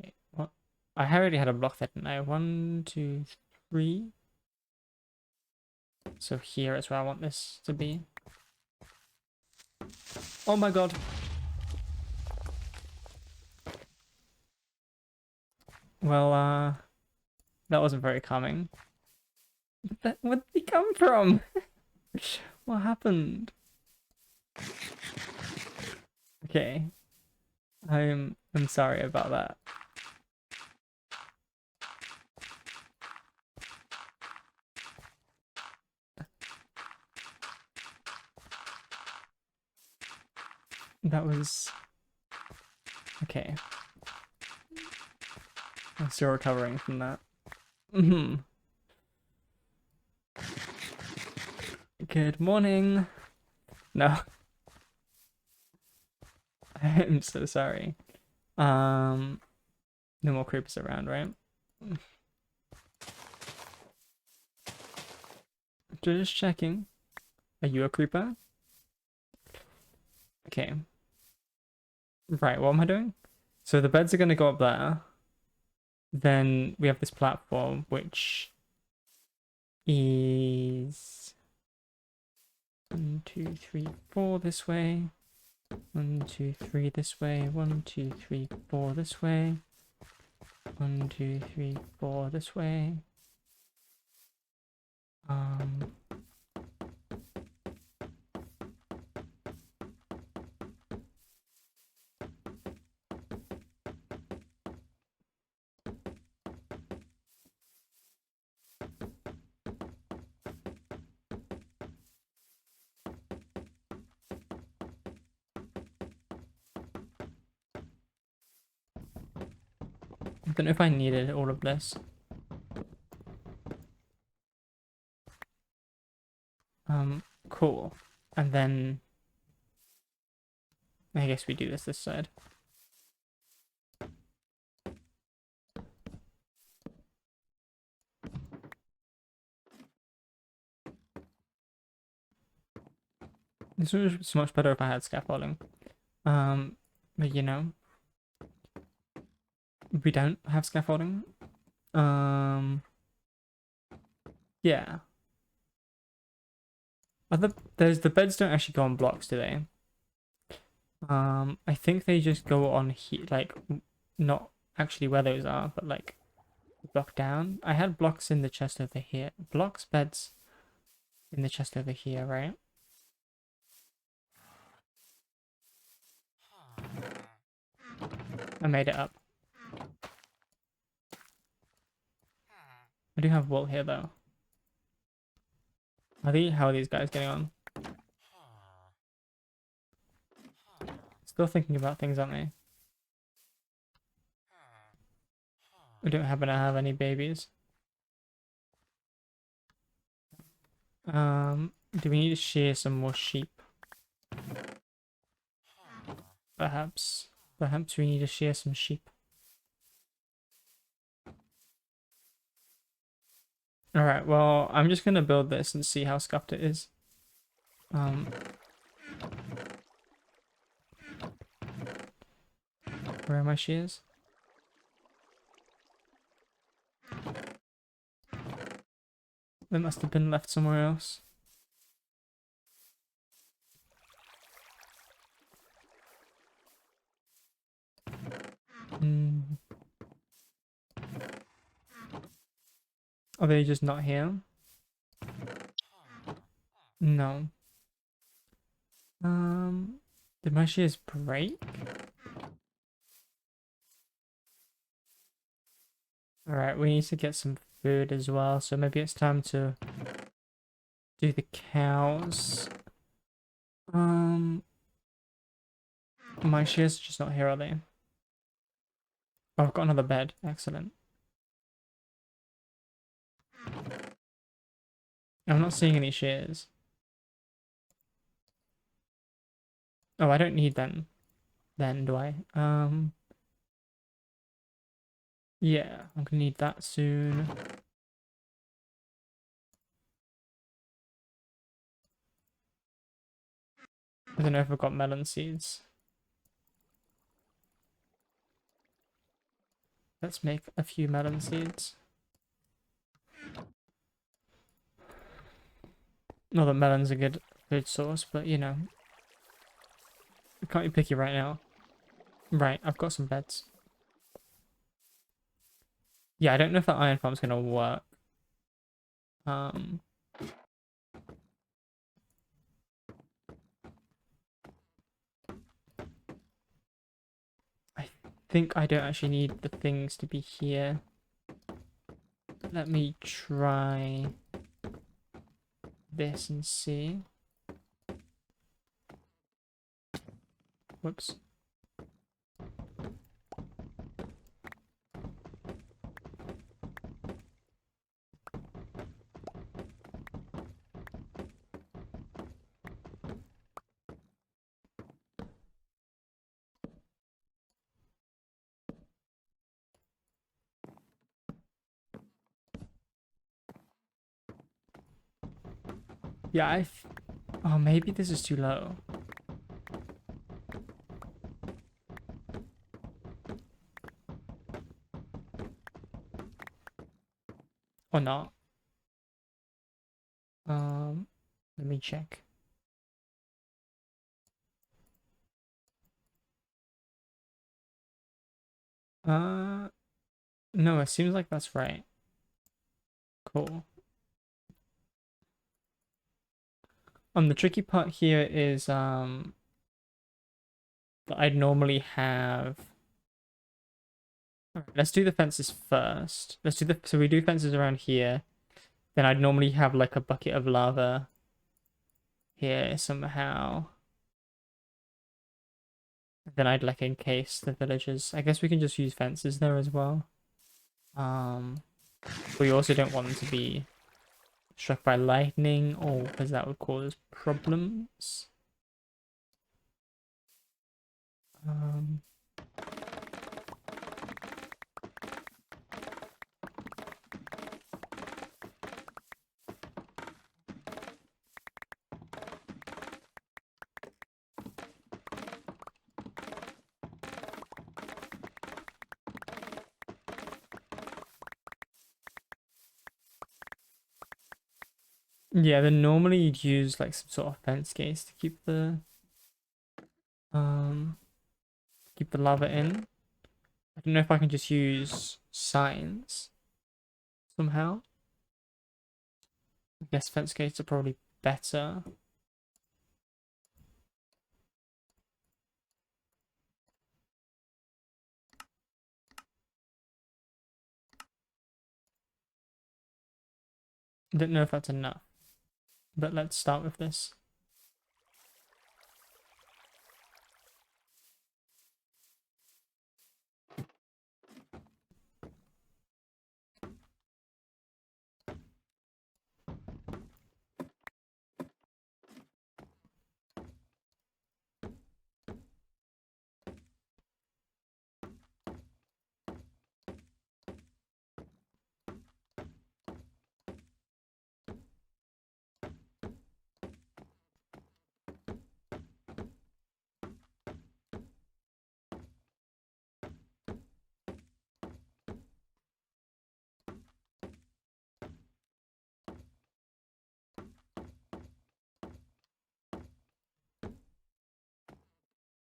Wait, what? I already had a block there, didn't I? 1, 2, 3. So here is where I want this to be. Oh my god. Well, that wasn't very calming. Where did he come from? What happened? Okay. I'm sorry about that. That was okay. I'm still recovering from that. Good morning. No, I'm so sorry. No more creepers around, right? Just checking. Are you a creeper? Okay. Right, what am I doing? So the beds are gonna go up there. Then we have this platform, which is 1, 2, 3, 4 this way. 1, 2, 3 this way. 1, 2, 3, 4 this way. 1, 2, 3, 4 this way. I don't know if I needed all of this. Cool. And then I guess we do this side. This was so much better if I had scaffolding. But you know, we don't have scaffolding. Yeah. There's the beds don't actually go on blocks, do they? I think they just go on here, like not actually where those are, but like block down. I had blocks in the chest over here. Blocks, beds in the chest over here, right? I made it up. I do have wool here though. How are these guys getting on? Still thinking about things, aren't they? We don't happen to have any babies. Do we need to shear some more sheep? Perhaps. Perhaps we need to shear some sheep. Alright, well, I'm just gonna build this and see how scuffed it is. Where are my shears? They must have been left somewhere else. Are they just not here? No. Did my shears break? Alright, we need to get some food as well, so maybe it's time to do the cows. My shears are just not here, are they? Oh, I've got another bed. Excellent. I'm not seeing any shears. Oh, I don't need them. Then, do I? Yeah, I'm gonna need that soon. I don't know if I've got melon seeds. Let's make a few melon seeds. Not that melon's a good food source, but you know. I can't be picky right now. Right, I've got some beds. Yeah, I don't know if that iron farm's gonna work. I think I don't actually need the things to be here. Let me try this and see. Whoops. Yeah, oh, maybe this is too low. Or not. Let me check. No, it seems like that's right. Cool. The tricky part here is, that I'd normally have... Alright, let's do the fences first. So we do fences around here. Then I'd normally have like a bucket of lava here somehow. Then I'd like encase the villagers. I guess we can just use fences there as well. We also don't want them to be struck by lightning, or because that would cause problems. Yeah, then normally you'd use like some sort of fence case to keep the lava in. I don't know if I can just use signs somehow. I guess fence gates are probably better. I don't know if that's enough, but let's start with this.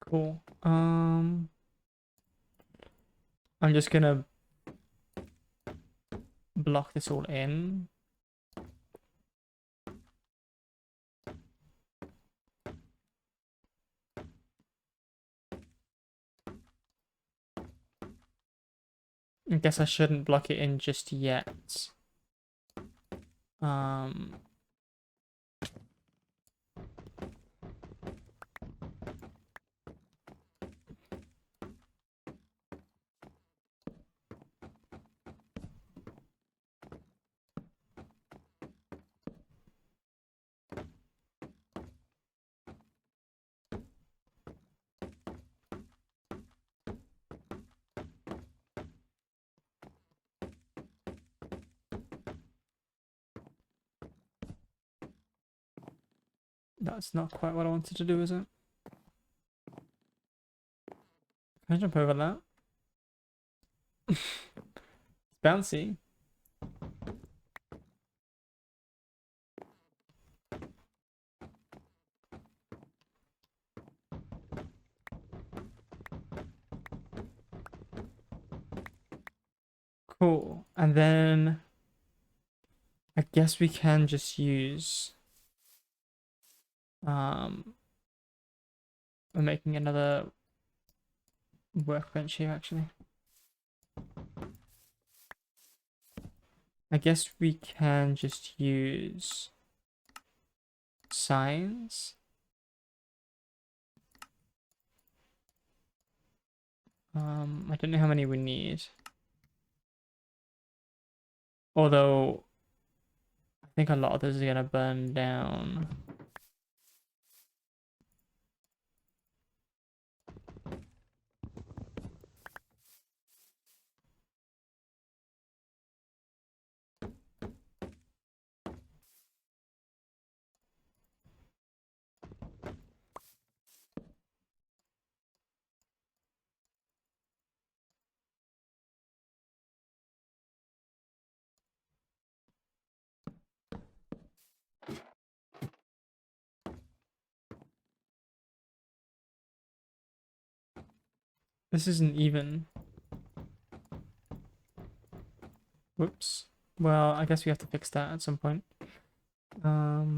Cool. I'm just gonna block this all in. I guess I shouldn't block it in just yet. That's not quite what I wanted to do, is it? Can I jump over that? It's bouncy. Cool. And then I guess we can just use we're making another workbench here actually. I guess we can just use signs. I don't know how many we need. Although I think a lot of those are gonna burn down. This isn't even. Whoops. Well, I guess we have to fix that at some point. Yeah,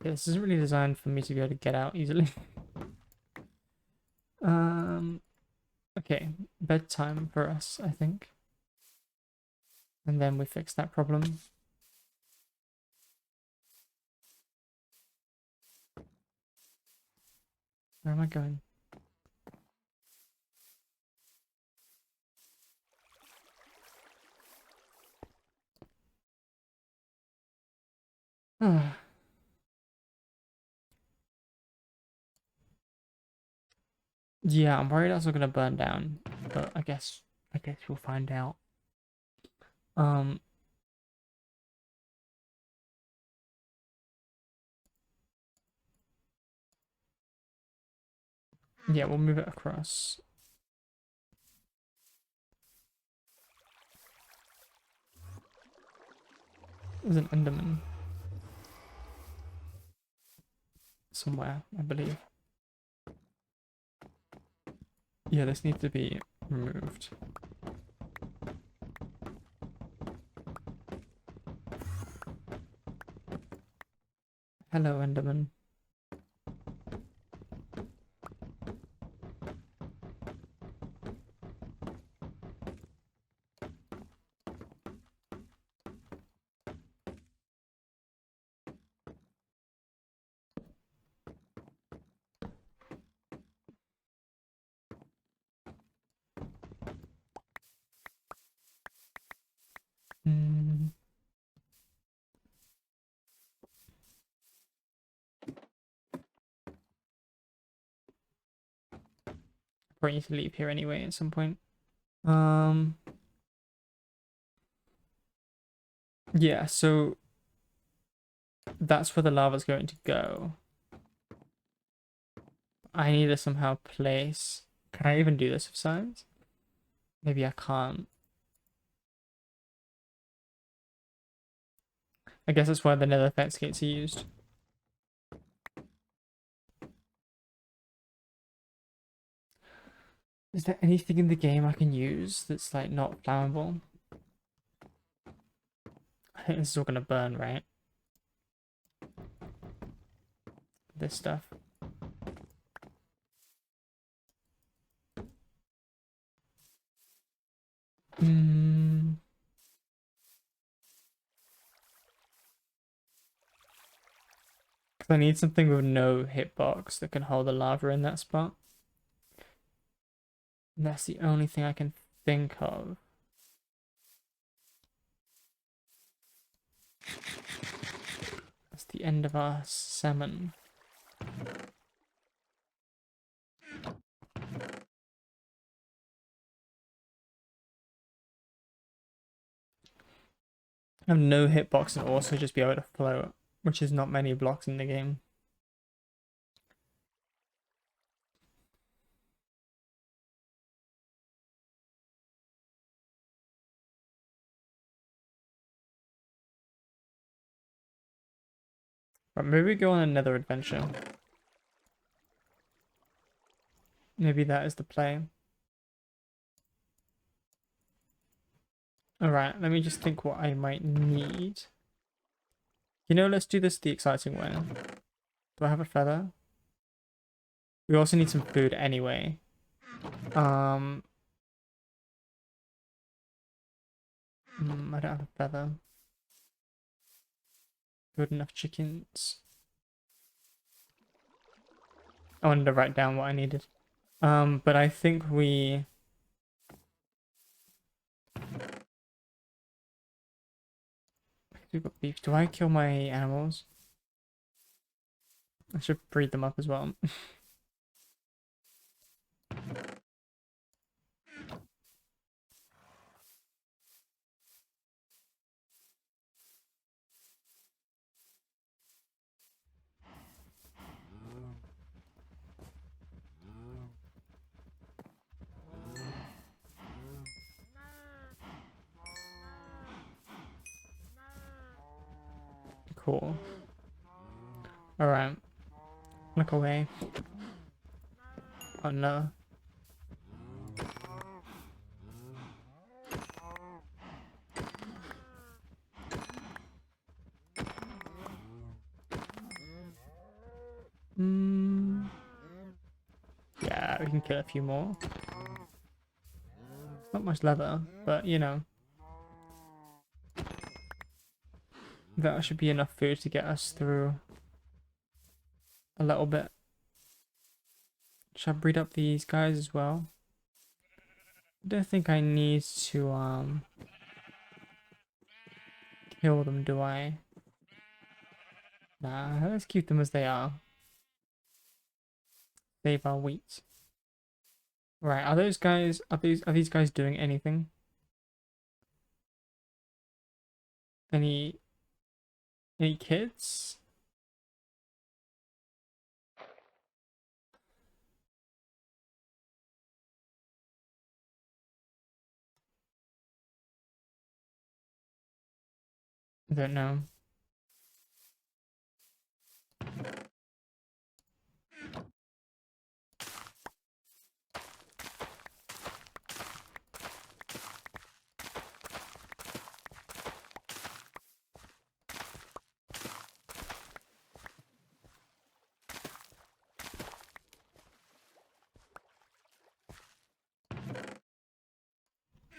this isn't really designed for me to be able to get out easily. Okay, bedtime for us, I think. And then we fix that problem. Where am I going? Yeah, I'm worried that's not gonna burn down, but I guess we'll find out. Yeah, we'll move it across. There's an Enderman somewhere, I believe. Yeah, this needs to be removed. Hello, Enderman. Probably need to leave here anyway at some point. Yeah, so that's where the lava's going to go. I need to somehow place. Can I even do this with signs? Maybe I can't. I guess that's why the nether effects gates are used. Is there anything in the game I can use that's like not flammable? I think this is all gonna burn, right? This stuff. Hmm. I need something with no hitbox that can hold the lava in that spot. And that's the only thing I can think of. That's the end of our salmon. Have no hitbox and also just be able to float, which is not many blocks in the game. But maybe we go on another adventure. Maybe that is the play. Alright, let me just think what I might need. You know, let's do this the exciting way. Do I have a feather? We also need some food anyway. I don't have a feather. Good enough chickens. I wanted to write down what I needed. But I think we've got beef. Do I kill my animals? I should breed them up as well. Cool. Alright. Look away. Oh no. Yeah, we can kill a few more. Not much leather, but you know. That should be enough food to get us through a little bit. Should I breed up these guys as well? I don't think I need to kill them, do I? Nah, let's keep them as they are. Save our wheat. Right, are those guys are these guys doing anything? Any kids? I don't know.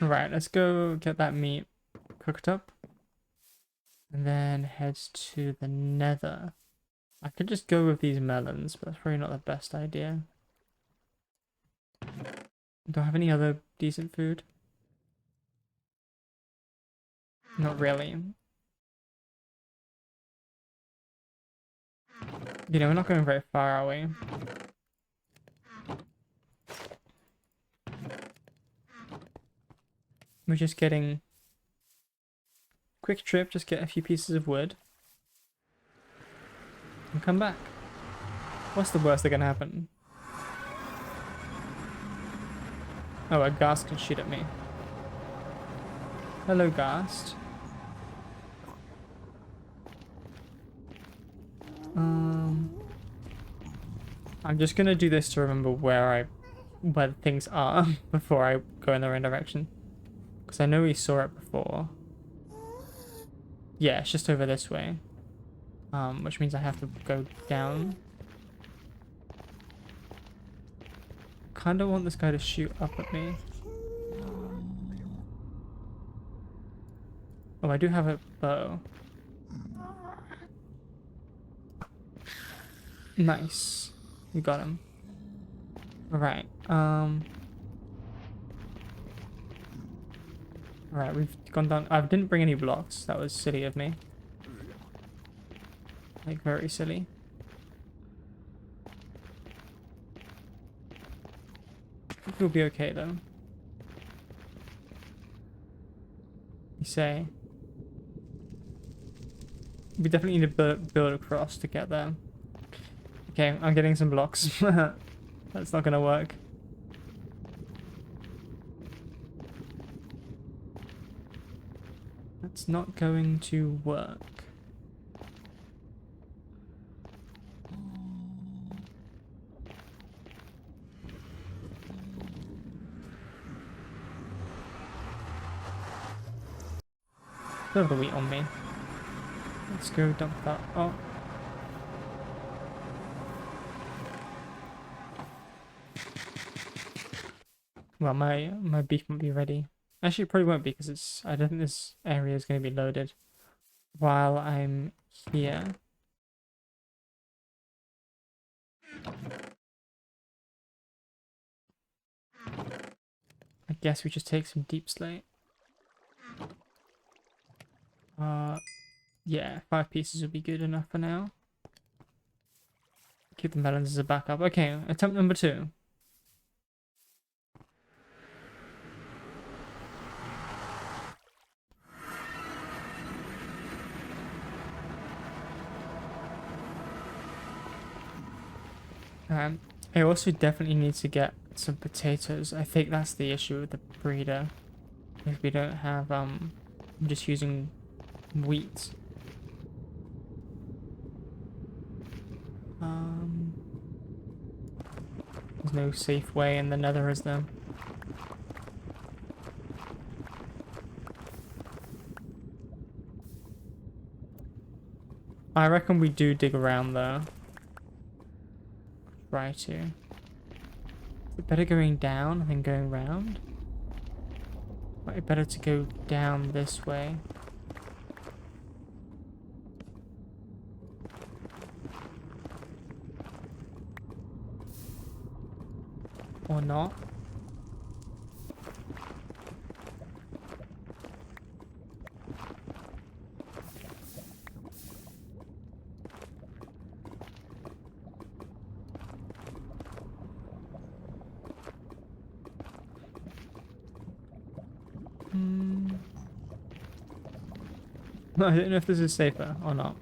Right, let's go get that meat cooked up. And then head to the nether. I could just go with these melons, but that's probably not the best idea. Do I have any other decent food? Not really. You know, we're not going very far, are we? We're just getting quick trip, just get a few pieces of wood and come back. What's the worst that can happen? Oh, a ghast can shoot at me. Hello, ghast. I'm just gonna do this to remember where I where things are before I go in the right direction. Because I know we saw it before. Yeah, it's just over this way. Which means I have to go down. Kind of want this guy to shoot up at me. Oh, I do have a bow. Nice. We got him. Alright, alright, we've gone down. I didn't bring any blocks. That was silly of me. Like, very silly. I think we'll be okay, though. You say. We definitely need to build across to get there. Okay, I'm getting some blocks. That's not gonna work. That's not going to work. Don't have the wheat on me. Let's go dump that. Oh. Well, my beef won't be ready. Actually, it probably won't be because it's. I don't think this area is going to be loaded while I'm here. I guess we just take some deep slate. Yeah, 5 pieces would be good enough for now. Keep the melons as a backup. Okay, attempt number 2. I also definitely need to get some potatoes. I think that's the issue with the breeder. If we don't have, I'm just using wheat. There's no safe way in the nether, is there? I reckon we do dig around though. Try to. Is it better going down than going round? Might be better to go down this way. Or not. I don't know if this is safer or not.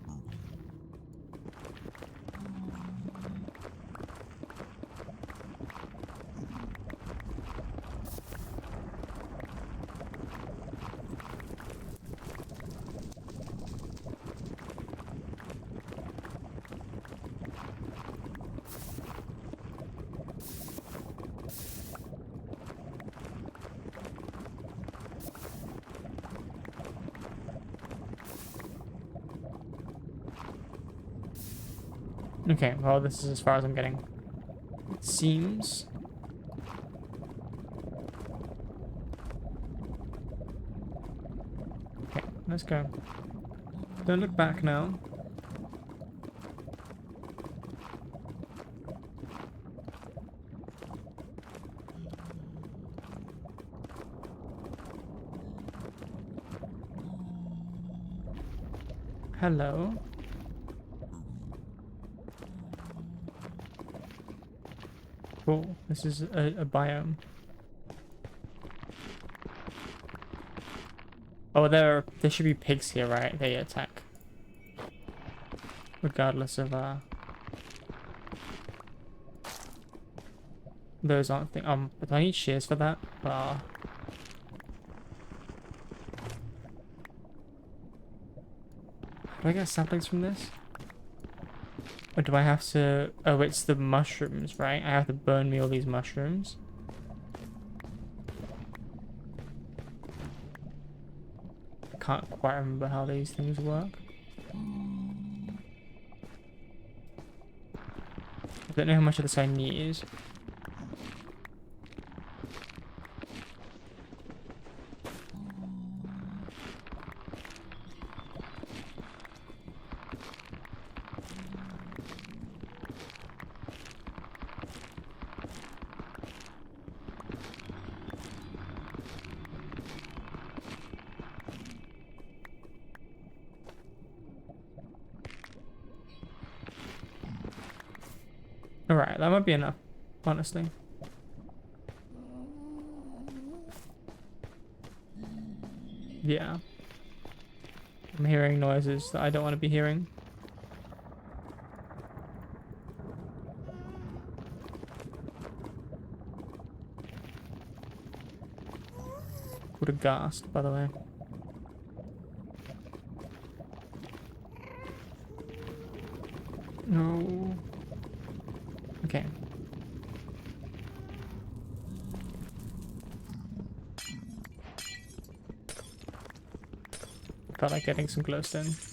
Okay, well, this is as far as I'm getting. It seems. Okay, let's go. Don't look back now. Hello. Cool. This is a biome. Oh, there should be pigs here, right? They attack. Regardless of those aren't things. But I need shears for that. Do I get saplings from this? Or do I have to... Oh, it's the mushrooms, right? I have to burn me all these mushrooms. can't quite remember how these things work. I don't know how much of this I need. Alright, that might be enough, honestly. Yeah. I'm hearing noises that I don't want to be hearing. What a ghast, by the way. No. Okay. Felt like getting some glowstone.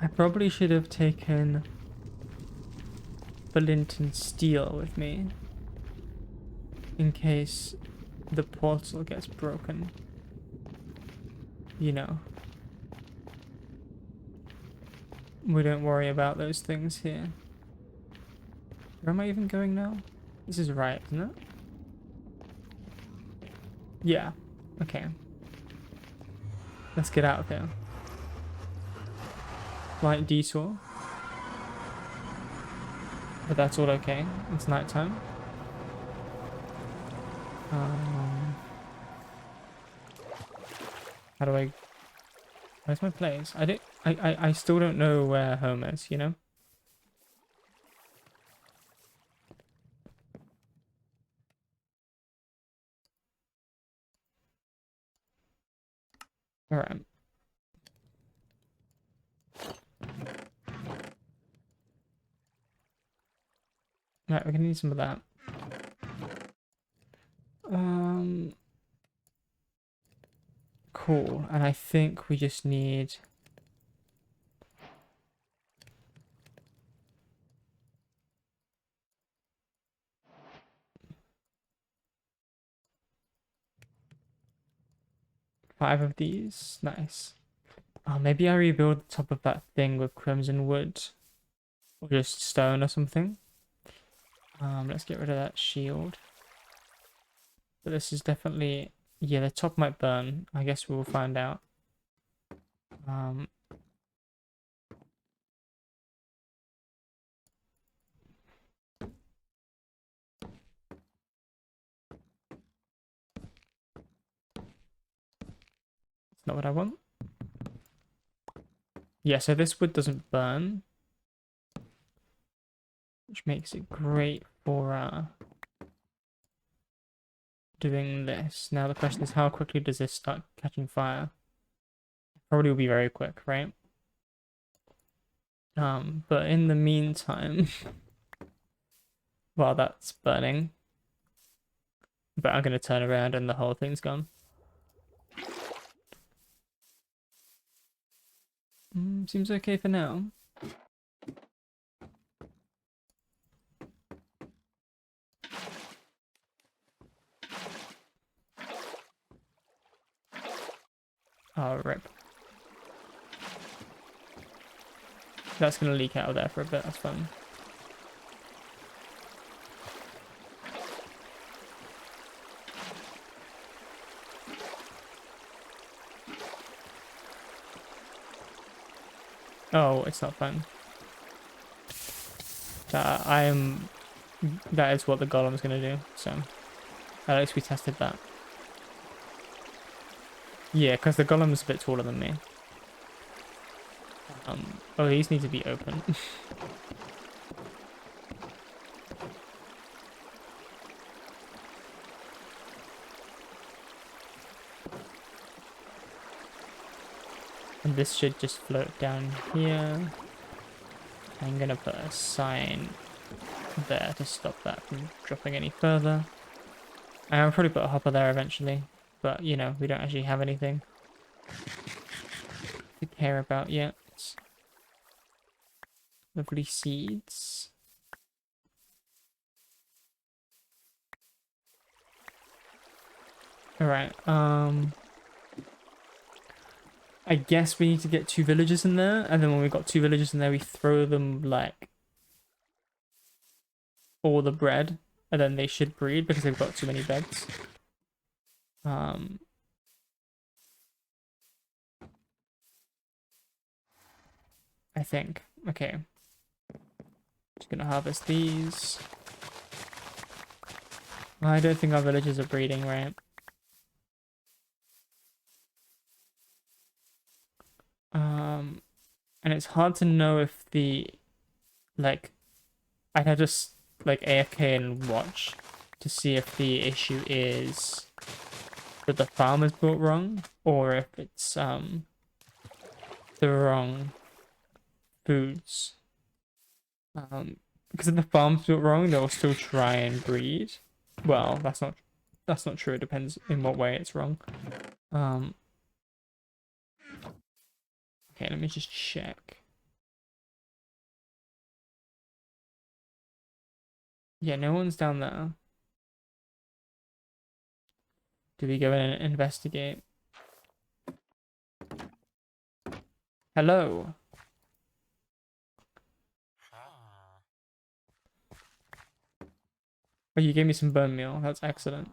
I probably should have taken flint and steel with me in case the portal gets broken. You know. We don't worry about those things here. Where am I even going now? This is right, isn't it? Yeah. Okay. Let's get out of here. Slight detour. But that's all okay. It's nighttime. How do I... Where's my place? I still don't know where home is, you know? Alright. Right, we're gonna need some of that. Cool. And I think we just need... five of these. Nice. Oh, maybe I rebuild the top of that thing with crimson wood. Or just stone or something. Let's get rid of that shield. But this is definitely... Yeah, the top might burn. I guess we'll find out. It's not what I want. Yeah, so this wood doesn't burn. Which makes it great for doing this. Now the question is, how quickly does this start catching fire? Probably will be very quick, right? But in the meantime, while that's burning, but I'm gonna turn around and the whole thing's gone. Seems okay for now. Oh, rip. That's gonna leak out of there for a bit, that's fun. Oh, it's not fun. That is what the golem's gonna do, so at least we tested that. Yeah, because the golem's a bit taller than me. Oh, these need to be open. And this should just float down here. I'm gonna put a sign there to stop that from dropping any further. And I'll probably put a hopper there eventually, but you know, we don't actually have anything to care about yet. Lovely seeds. Alright, I guess we need to get 2 villagers in there, and then when we've got 2 villagers in there, we throw them, like, all the bread, and then they should breed because they've got too many beds. I think. Okay. Just gonna harvest these. I don't think our villagers are breeding, right? And it's hard to know if the, like, I'd have to, like, AFK and watch to see if the issue is that the farm is built wrong, or if it's, the wrong foods. Because if the farm's built wrong, they'll still try and breed. Well, that's not true. It depends in what way it's wrong. Okay, let me just check. Yeah, no one's down there. Do we go in and investigate? Hello. Oh, you gave me some bone meal. That's excellent.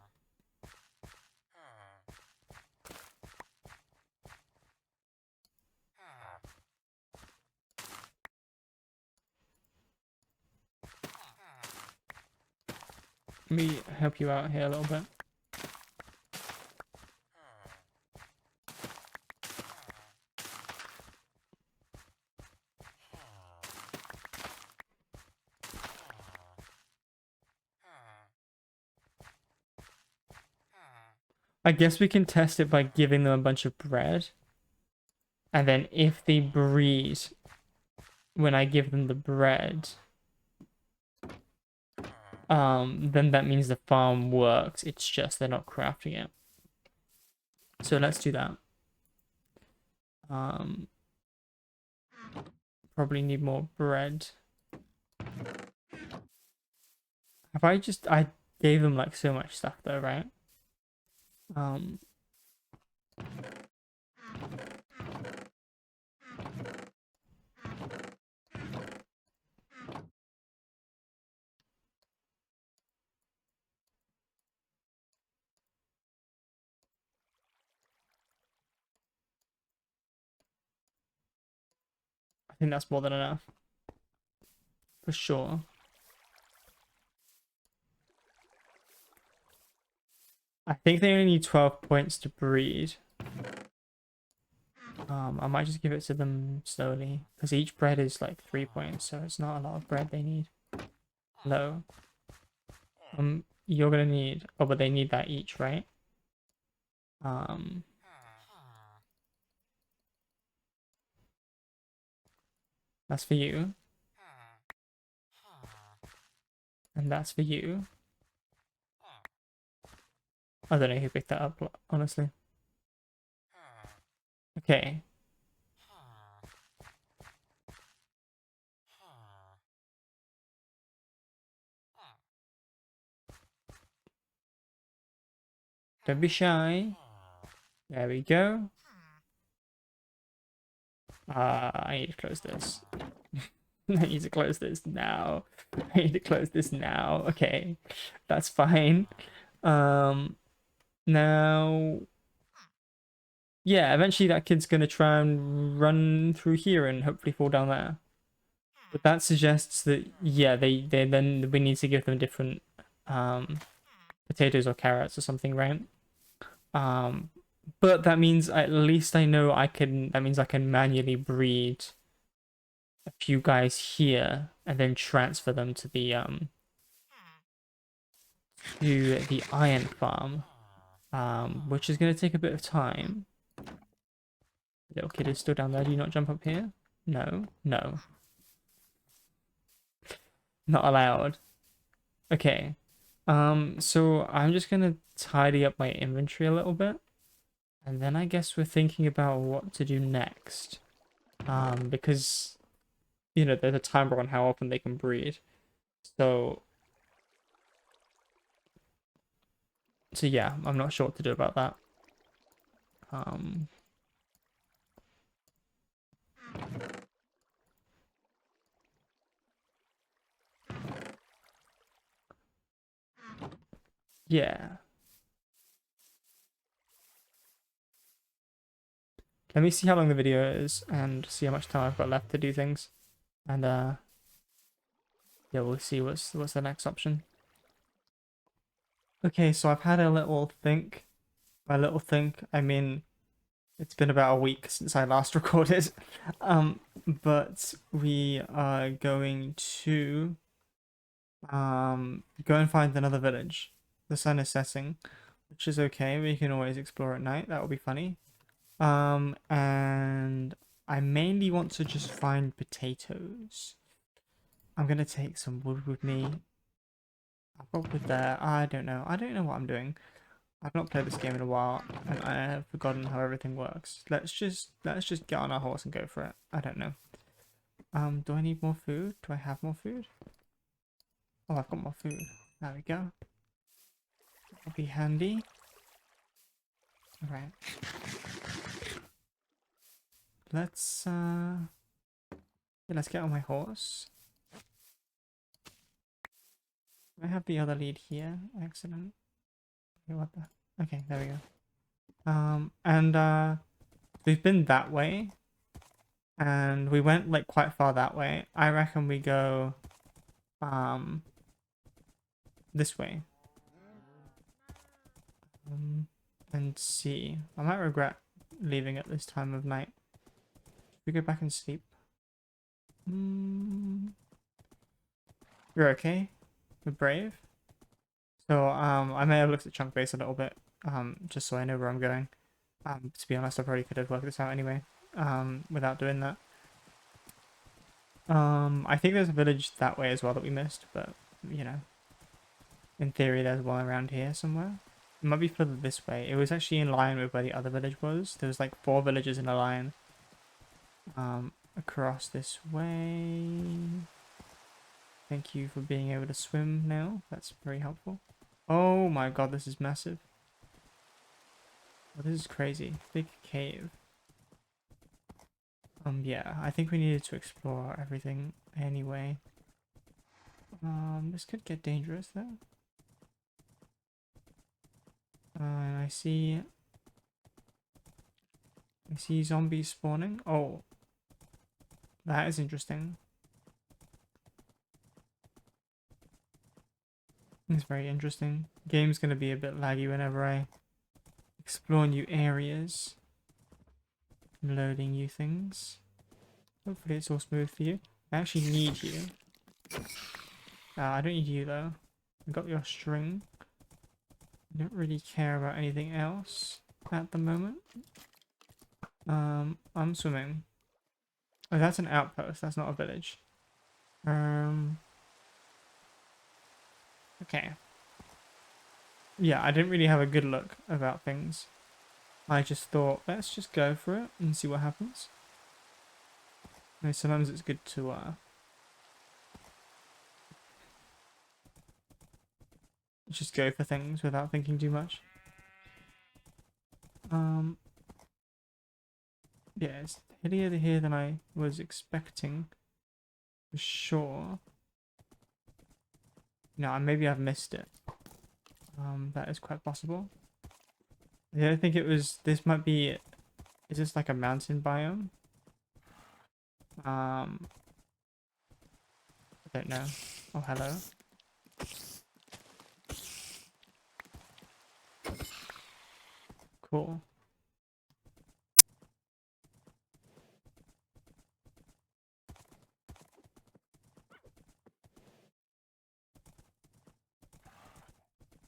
Let me help you out here a little bit. I guess we can test it by giving them a bunch of bread. And then if they breed when I give them the bread, then that means the farm works. It's just they're not crafting it. So let's do that. Probably need more bread. I gave them like so much stuff though, right? I think that's more than enough. For sure. I think they only need 12 points to breed. I might just give it to them slowly, because each bread is like 3 points, so it's not a lot of bread they need. Hello. You're gonna need... Oh, but they need that each, right? That's for you. And that's for you. I don't know who picked that up, honestly. Okay. Don't be shy. There we go. I need to close this. I need to close this now. I need to close this now. Okay, that's fine. Now, yeah, eventually that kid's gonna try and run through here and hopefully fall down there. But that suggests that, yeah, they then we need to give them different potatoes or carrots or something, right? But that means at least I know that means I can manually breed a few guys here and then transfer them to the iron farm, which is going to take a bit of time. Little kid is still down there. Do you not jump up here? No. No. Not allowed. Okay. So I'm just gonna tidy up my inventory a little bit. And then I guess we're thinking about what to do next. Because, you know, there's a timer on how often they can breed. So yeah, I'm not sure what to do about that. Um, yeah. Let me see how long the video is and see how much time I've got left to do things. And yeah, we'll see what's the next option. Okay, so I've had a little think. By little think, I mean it's been about a week since I last recorded. But we are going to go and find another village. The sun is setting, which is okay. We can always explore at night. That will be funny. And I mainly want to just find potatoes. I'm gonna take some wood with me. I'll put wood there. I don't know. I don't know what I'm doing. I've not played this game in a while, and I have forgotten how everything works. Let's just get on our horse and go for it. I don't know. Do I need more food? Do I have more food? Oh, I've got more food. There we go. That'll be handy. Alright. Let's let's get on my horse. I have the other lead here. Excellent. Okay, what the? Okay, there we go. And we've been that way, and we went like quite far that way. I reckon we go this way. And see. I might regret leaving at this time of night. Should we go back and sleep? You're okay? You're brave? So, I may have looked at chunk base a little bit, just so I know where I'm going. To be honest, I probably could have worked this out anyway, without doing that. I think there's a village that way as well that we missed, but, you know, in theory there's one around here somewhere. It might be further this way. It was actually in line with where the other village was. There was like 4 villages in a line, across this way. Thank you for being able to swim now. That's very helpful. Oh my god, this is massive. Oh, this is crazy. Big cave. Yeah, I think we needed to explore everything anyway. This could get dangerous though. I see zombies spawning. Oh, that is interesting. It's very interesting. Game's gonna be a bit laggy whenever I explore new areas. I'm loading new things. Hopefully it's all smooth for you. I actually need you. I don't need you though. I got your string. I don't really care about anything else at the moment. I'm swimming. Oh, that's an outpost. That's not a village. Okay. Yeah, I didn't really have a good look about things. I just thought, let's just go for it and see what happens. You know, sometimes it's good to just go for things without thinking too much. Yeah, it's hillier here than I was expecting, for sure. No, maybe I've missed it. That is quite possible. Yeah, I think it was. This might be. Is this like a mountain biome? I don't know. Oh, hello. Cool.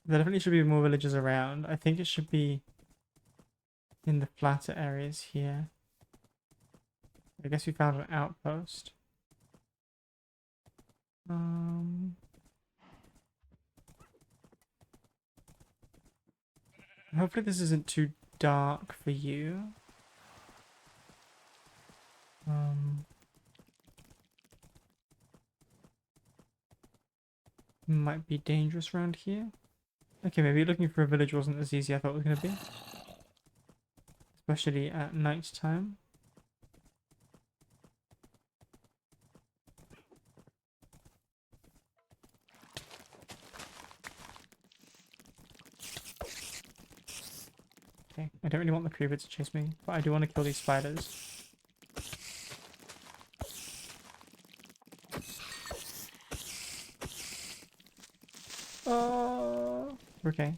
There definitely should be more villages around. I think it should be in the flatter areas here. I guess we found an outpost. Hopefully this isn't too dark for you. Might be dangerous around here. Okay, maybe looking for a village wasn't as easy as I thought it was going to be. Especially at night time. Okay, I don't really want the creeper to chase me, but I do want to kill these spiders. Oh, okay.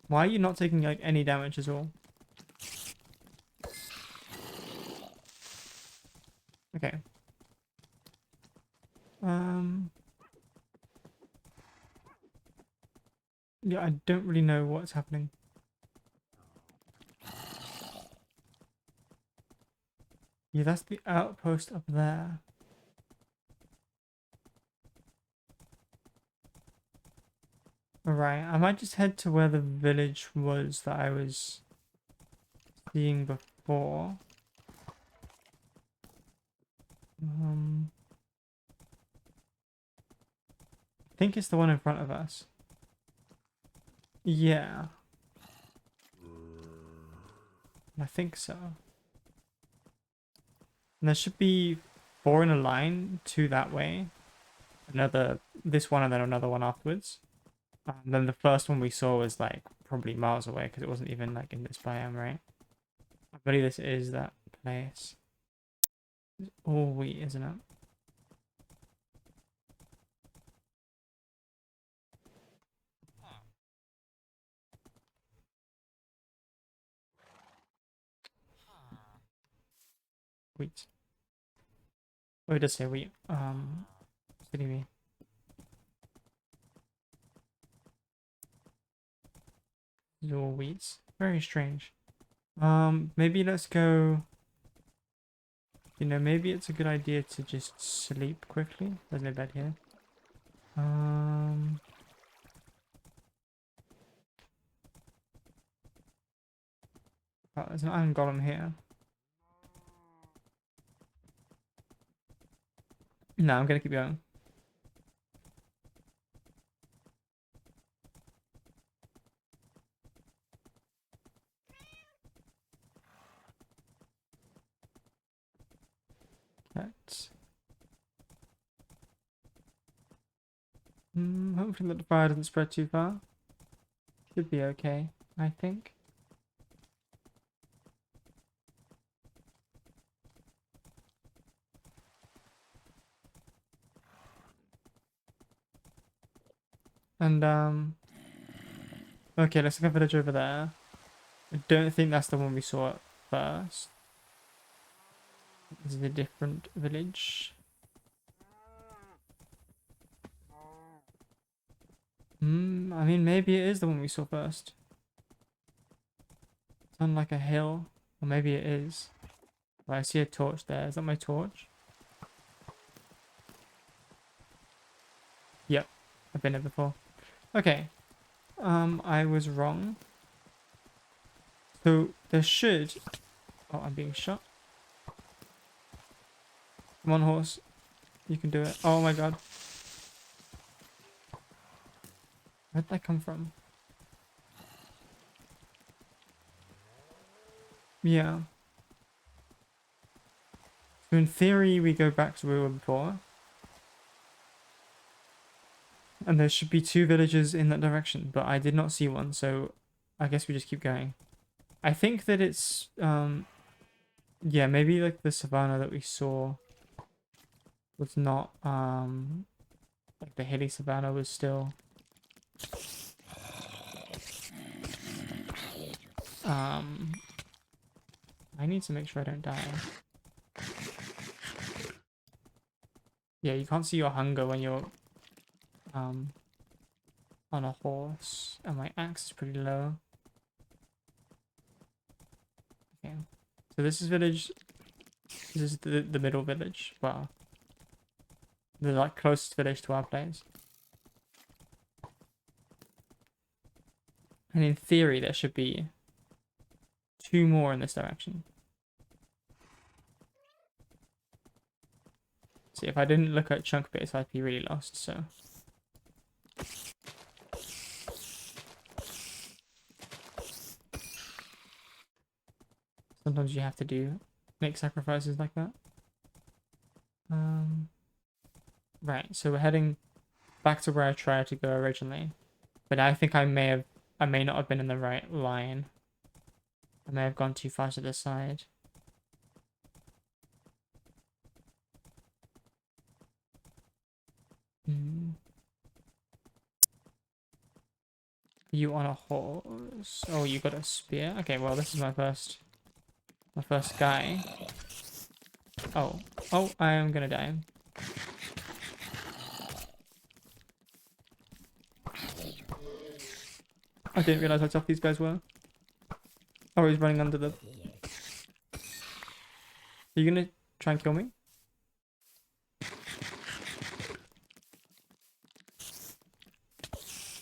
Why are you not taking like any damage at all? Okay. Yeah, I don't really know what's happening. Yeah, that's the outpost up there. Alright, I might just head to where the village was that I was seeing before. I think it's the one in front of us. Yeah. I think so. And there should be 4 in a line, 2 that way. This one and then another one afterwards. And then the first one we saw was like probably miles away because it wasn't even like in this biome, right? I believe this is that place. It's all wheat, isn't it? Wheat. Oh, it does say wheat. What do you mean? It's all wheats. Very strange. Maybe let's go. You know, maybe it's a good idea to just sleep quickly. There's no bed here. Oh, there's an iron golem here. No, I'm gonna keep going. Let's. Hopefully that the fire doesn't spread too far. Should be okay, I think. And okay, let's look at a village over there. I don't think that's the one we saw at first. This is a different village. I mean, maybe it is the one we saw first. It's on like a hill. Or maybe it is. Well, I see a torch there. Is that my torch? Yep. I've been there before. Okay. I was wrong. So there should... Oh, I'm being shot. Come on, horse. You can do it. Oh my god. Where'd that come from? Yeah. So in theory, we go back to where we were before. And there should be 2 villages in that direction, but I did not see one, so I guess we just keep going. I think that it's, yeah, maybe like the savannah that we saw was not, like the hilly savannah was still, I need to make sure I don't die. Yeah, you can't see your hunger when you're on a horse. And my axe is pretty low. Okay. So this is village. This is the middle village. Well, the like closest village to our place. And in theory, there should be 2 more in this direction. See, if I didn't look at chunk base, I'd be really lost, so. Sometimes you have to make sacrifices like that. Right, so we're heading back to where I tried to go originally. But I think I may not have been in the right line. I may have gone too far to the side. You on a horse? Oh, you got a spear? Okay, well, this is my first guy. Oh, I am gonna die. I didn't realize how tough these guys were. Oh, he's running under the... Are you gonna try and kill me?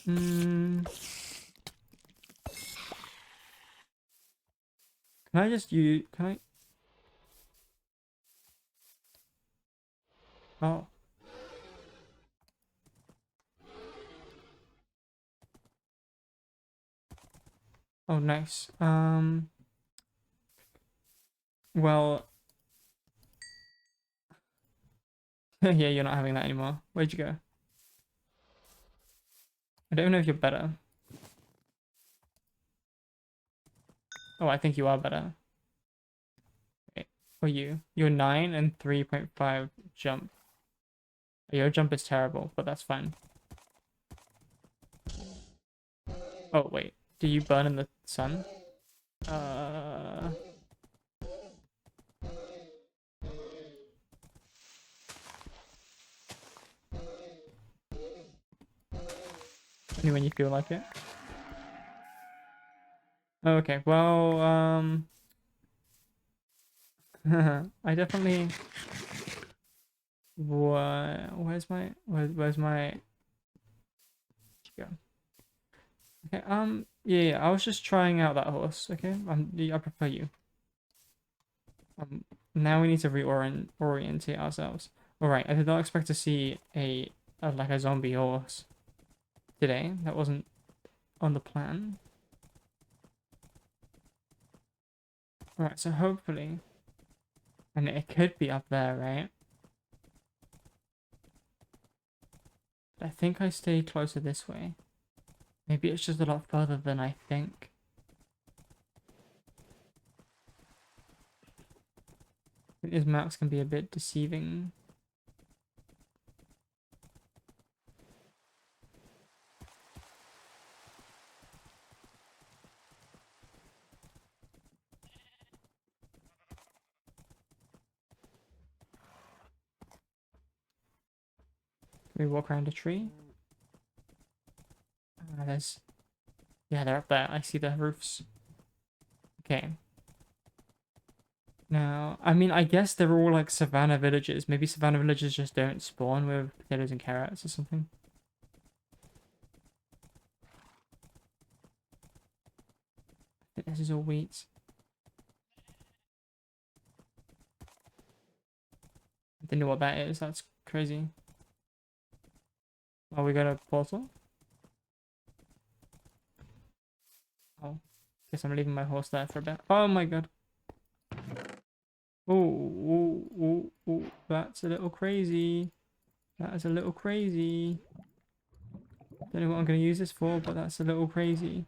Can I just use... Can I... Oh. Oh, nice. Well... yeah, you're not having that anymore. Where'd you go? I don't know if you're better. Oh, I think you are better. Wait, or you? You're 9 and 3.5 jump. Your jump is terrible, but that's fine. Oh, wait. Do you burn in the sun? Only when you feel like it. Okay, well, I definitely... Where's my... Where's my... Yeah. Okay, yeah, I was just trying out that horse, okay? I prefer you. Now we need to orientate ourselves. Alright, I did not expect to see like a zombie horse today. That wasn't on the plan. Alright, so hopefully... And it could be up there, right? But I think I stay closer this way. Maybe it's just a lot further than I think. I think these maps can be a bit deceiving. Can we walk around a tree? Yeah, they're up there. I see the roofs. Okay. Now, I mean, I guess they're all like savannah villages. Maybe savannah villages just don't spawn with potatoes and carrots or something. I think this is all wheat. I don't know what that is. That's crazy. Oh, we got a portal? Oh, guess I'm leaving my horse there for a bit. Oh my god. Oh, that's a little crazy. That is a little crazy. Don't know what I'm going to use this for, but that's a little crazy.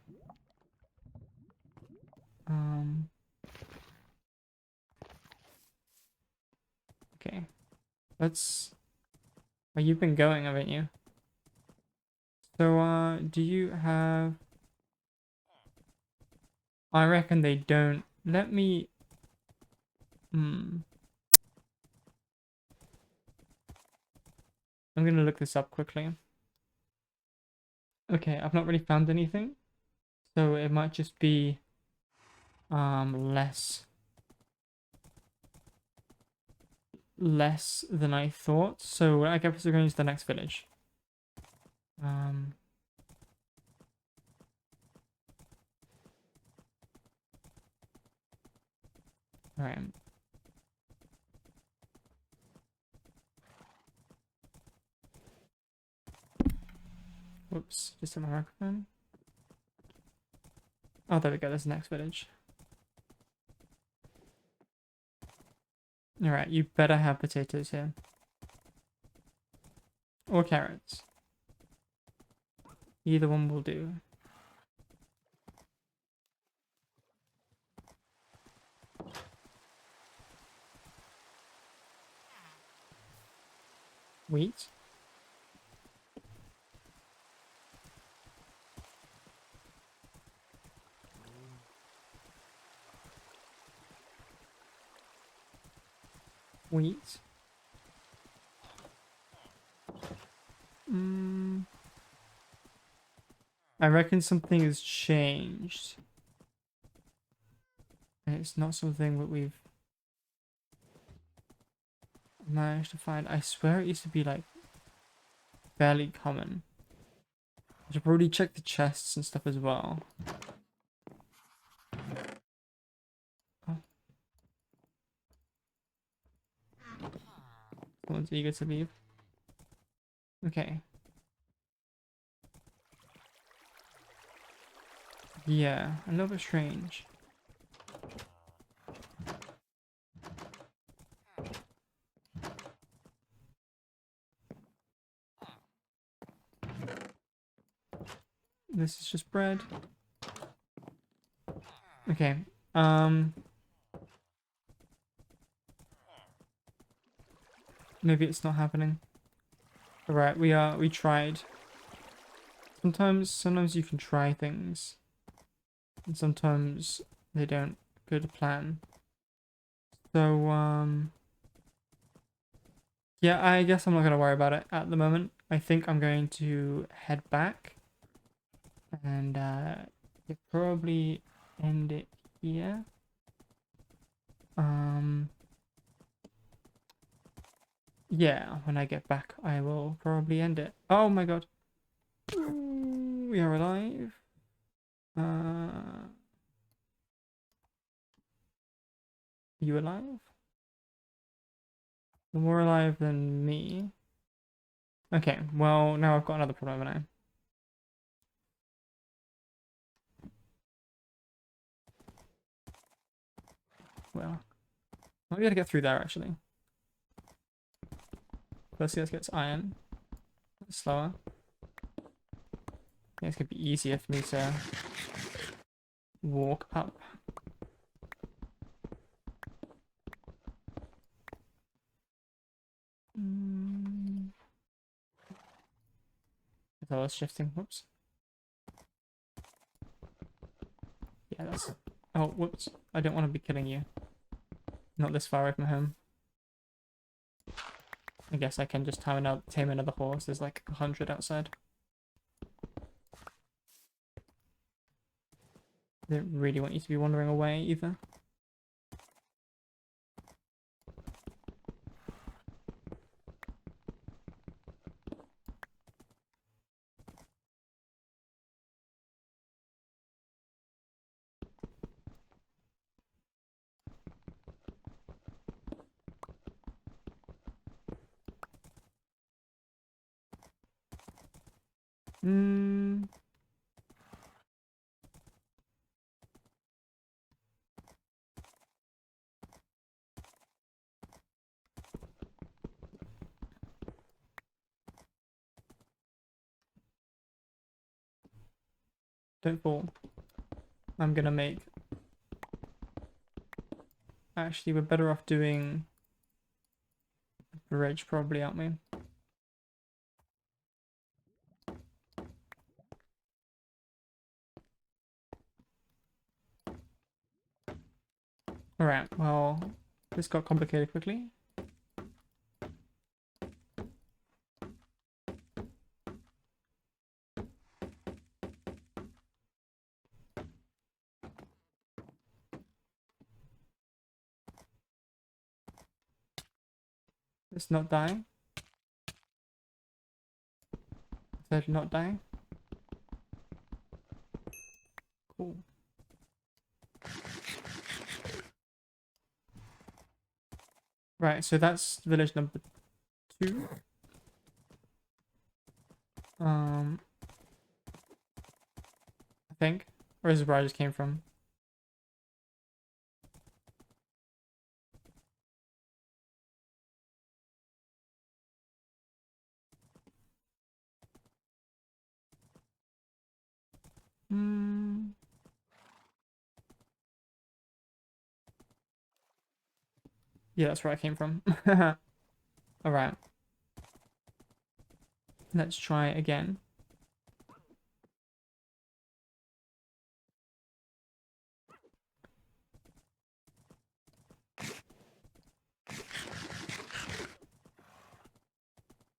Okay. Let's... Oh, you've been going, haven't you? So, do you have... I reckon they don't... Let me... I'm gonna look this up quickly. Okay, I've not really found anything. So it might just be less than I thought. So I guess we're going to the next village. Alright. Whoops, just on my microphone. Oh, there we go, there's the next village. Alright, you better have potatoes here. Or carrots. Either one will do. Wheat. Wheat. I reckon something has changed. And it's not something that we've managed to find. I swear it used to be like fairly common. I should probably check the chests and stuff as well. Oh. Someone's eager to leave. Okay. Yeah, a little bit strange. This is just bread. Okay. Maybe it's not happening. Alright, we tried. Sometimes you can try things. And sometimes they don't go to plan. So, yeah, I guess I'm not gonna worry about it at the moment. I think I'm going to head back. And probably end it here. Yeah, when I get back, I will probably end it. Oh my god. We are alive. You alive? You're more alive than me. Okay, well, now I've got another problem, haven't I? Well, I'll be able to get through there, actually. Firstly, let's get to iron. Slower. I think it's going to be easier for me to walk up. I was shifting. Whoops. Yeah, that's... Oh, whoops. I don't want to be killing you. Not this far away from home. I guess I can just tame another horse. There's like 100 outside. I don't really want you to be wandering away either. Don't fall. I'm gonna make... Actually, we're better off doing... a bridge, probably, aren't we? Alright, well, this got complicated quickly. It's not dying. They're not dying. Cool. Right, so that's village number 2. I think. Or is it where I just came from? Hmm. Yeah, that's where I came from. Alright. Let's try again.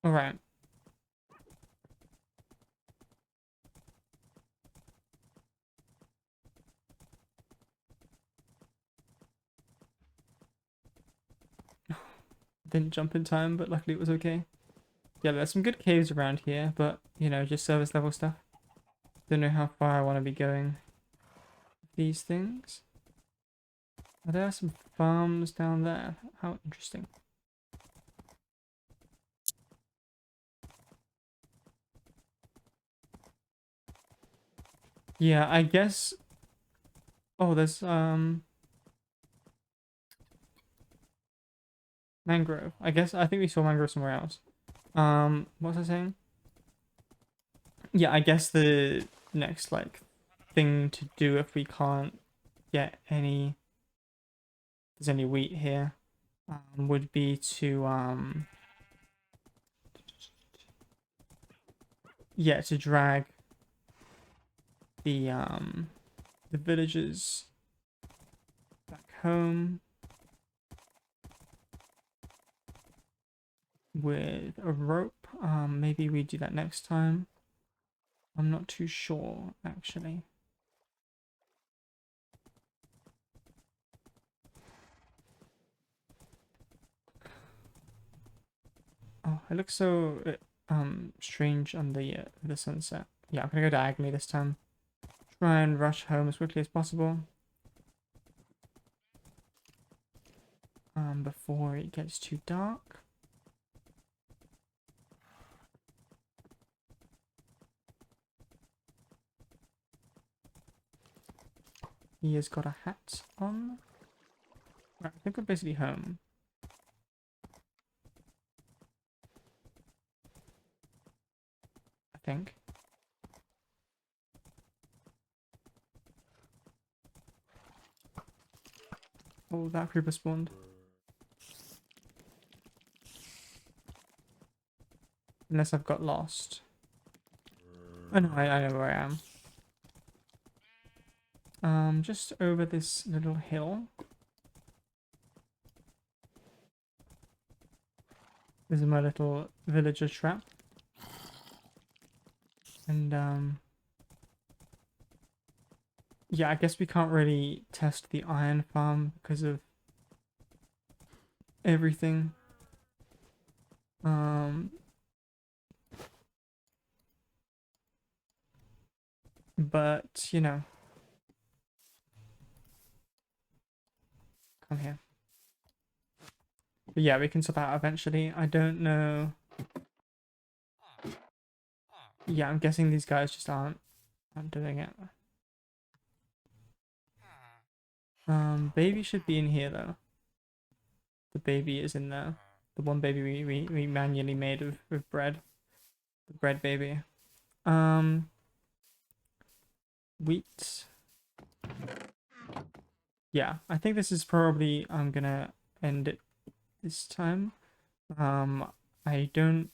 Alright. Didn't jump in time, but luckily it was okay. Yeah, there's some good caves around here, but, you know, just service level stuff. Don't know how far I want to be going with these things. Are there some farms down there? How interesting. Yeah, I guess... Oh, there's, mangrove. I think we saw mangrove somewhere else. What was I saying? Yeah, I guess the next, like, thing to do if we can't get any... There's any wheat here, would be to, yeah, to drag the villagers back home with a rope. Maybe we do that next time. I'm not too sure, actually. Oh, it looks so strange on the sunset. Yeah, I'm gonna go diagonally this time. Try and rush home as quickly as possible. Before it gets too dark. He has got a hat on. Right, I think we're basically home. I think. Oh, that creeper spawned. Unless I've got lost. Oh no, I know where I am. Just over this little hill. This is my little villager trap. And yeah, I guess we can't really test the iron farm because of everything. But you know, come here. But yeah, we can sort that out eventually. I don't know. Yeah, I'm guessing these guys just aren't doing it. Baby should be in here though. The baby is in there. The one baby we manually made with bread. The bread baby. Wheat. Yeah, I think this is probably I'm gonna end it this time. I don't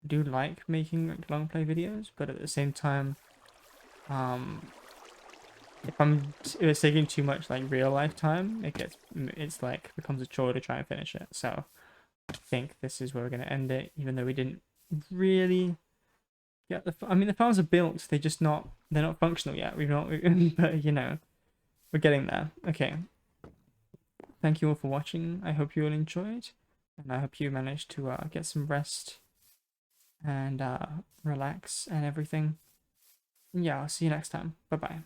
do like making like long play videos, but at the same time, if it's taking too much like real life time, it's like becomes a chore to try and finish it. So I think this is where we're gonna end it, even though we didn't really get I mean the farms are built, they're not functional yet. We've not, but you know, we're getting there. Okay. Thank you all for watching. I hope you all enjoyed. And I hope you managed to get some rest and relax and everything. And yeah, I'll see you next time. Bye bye.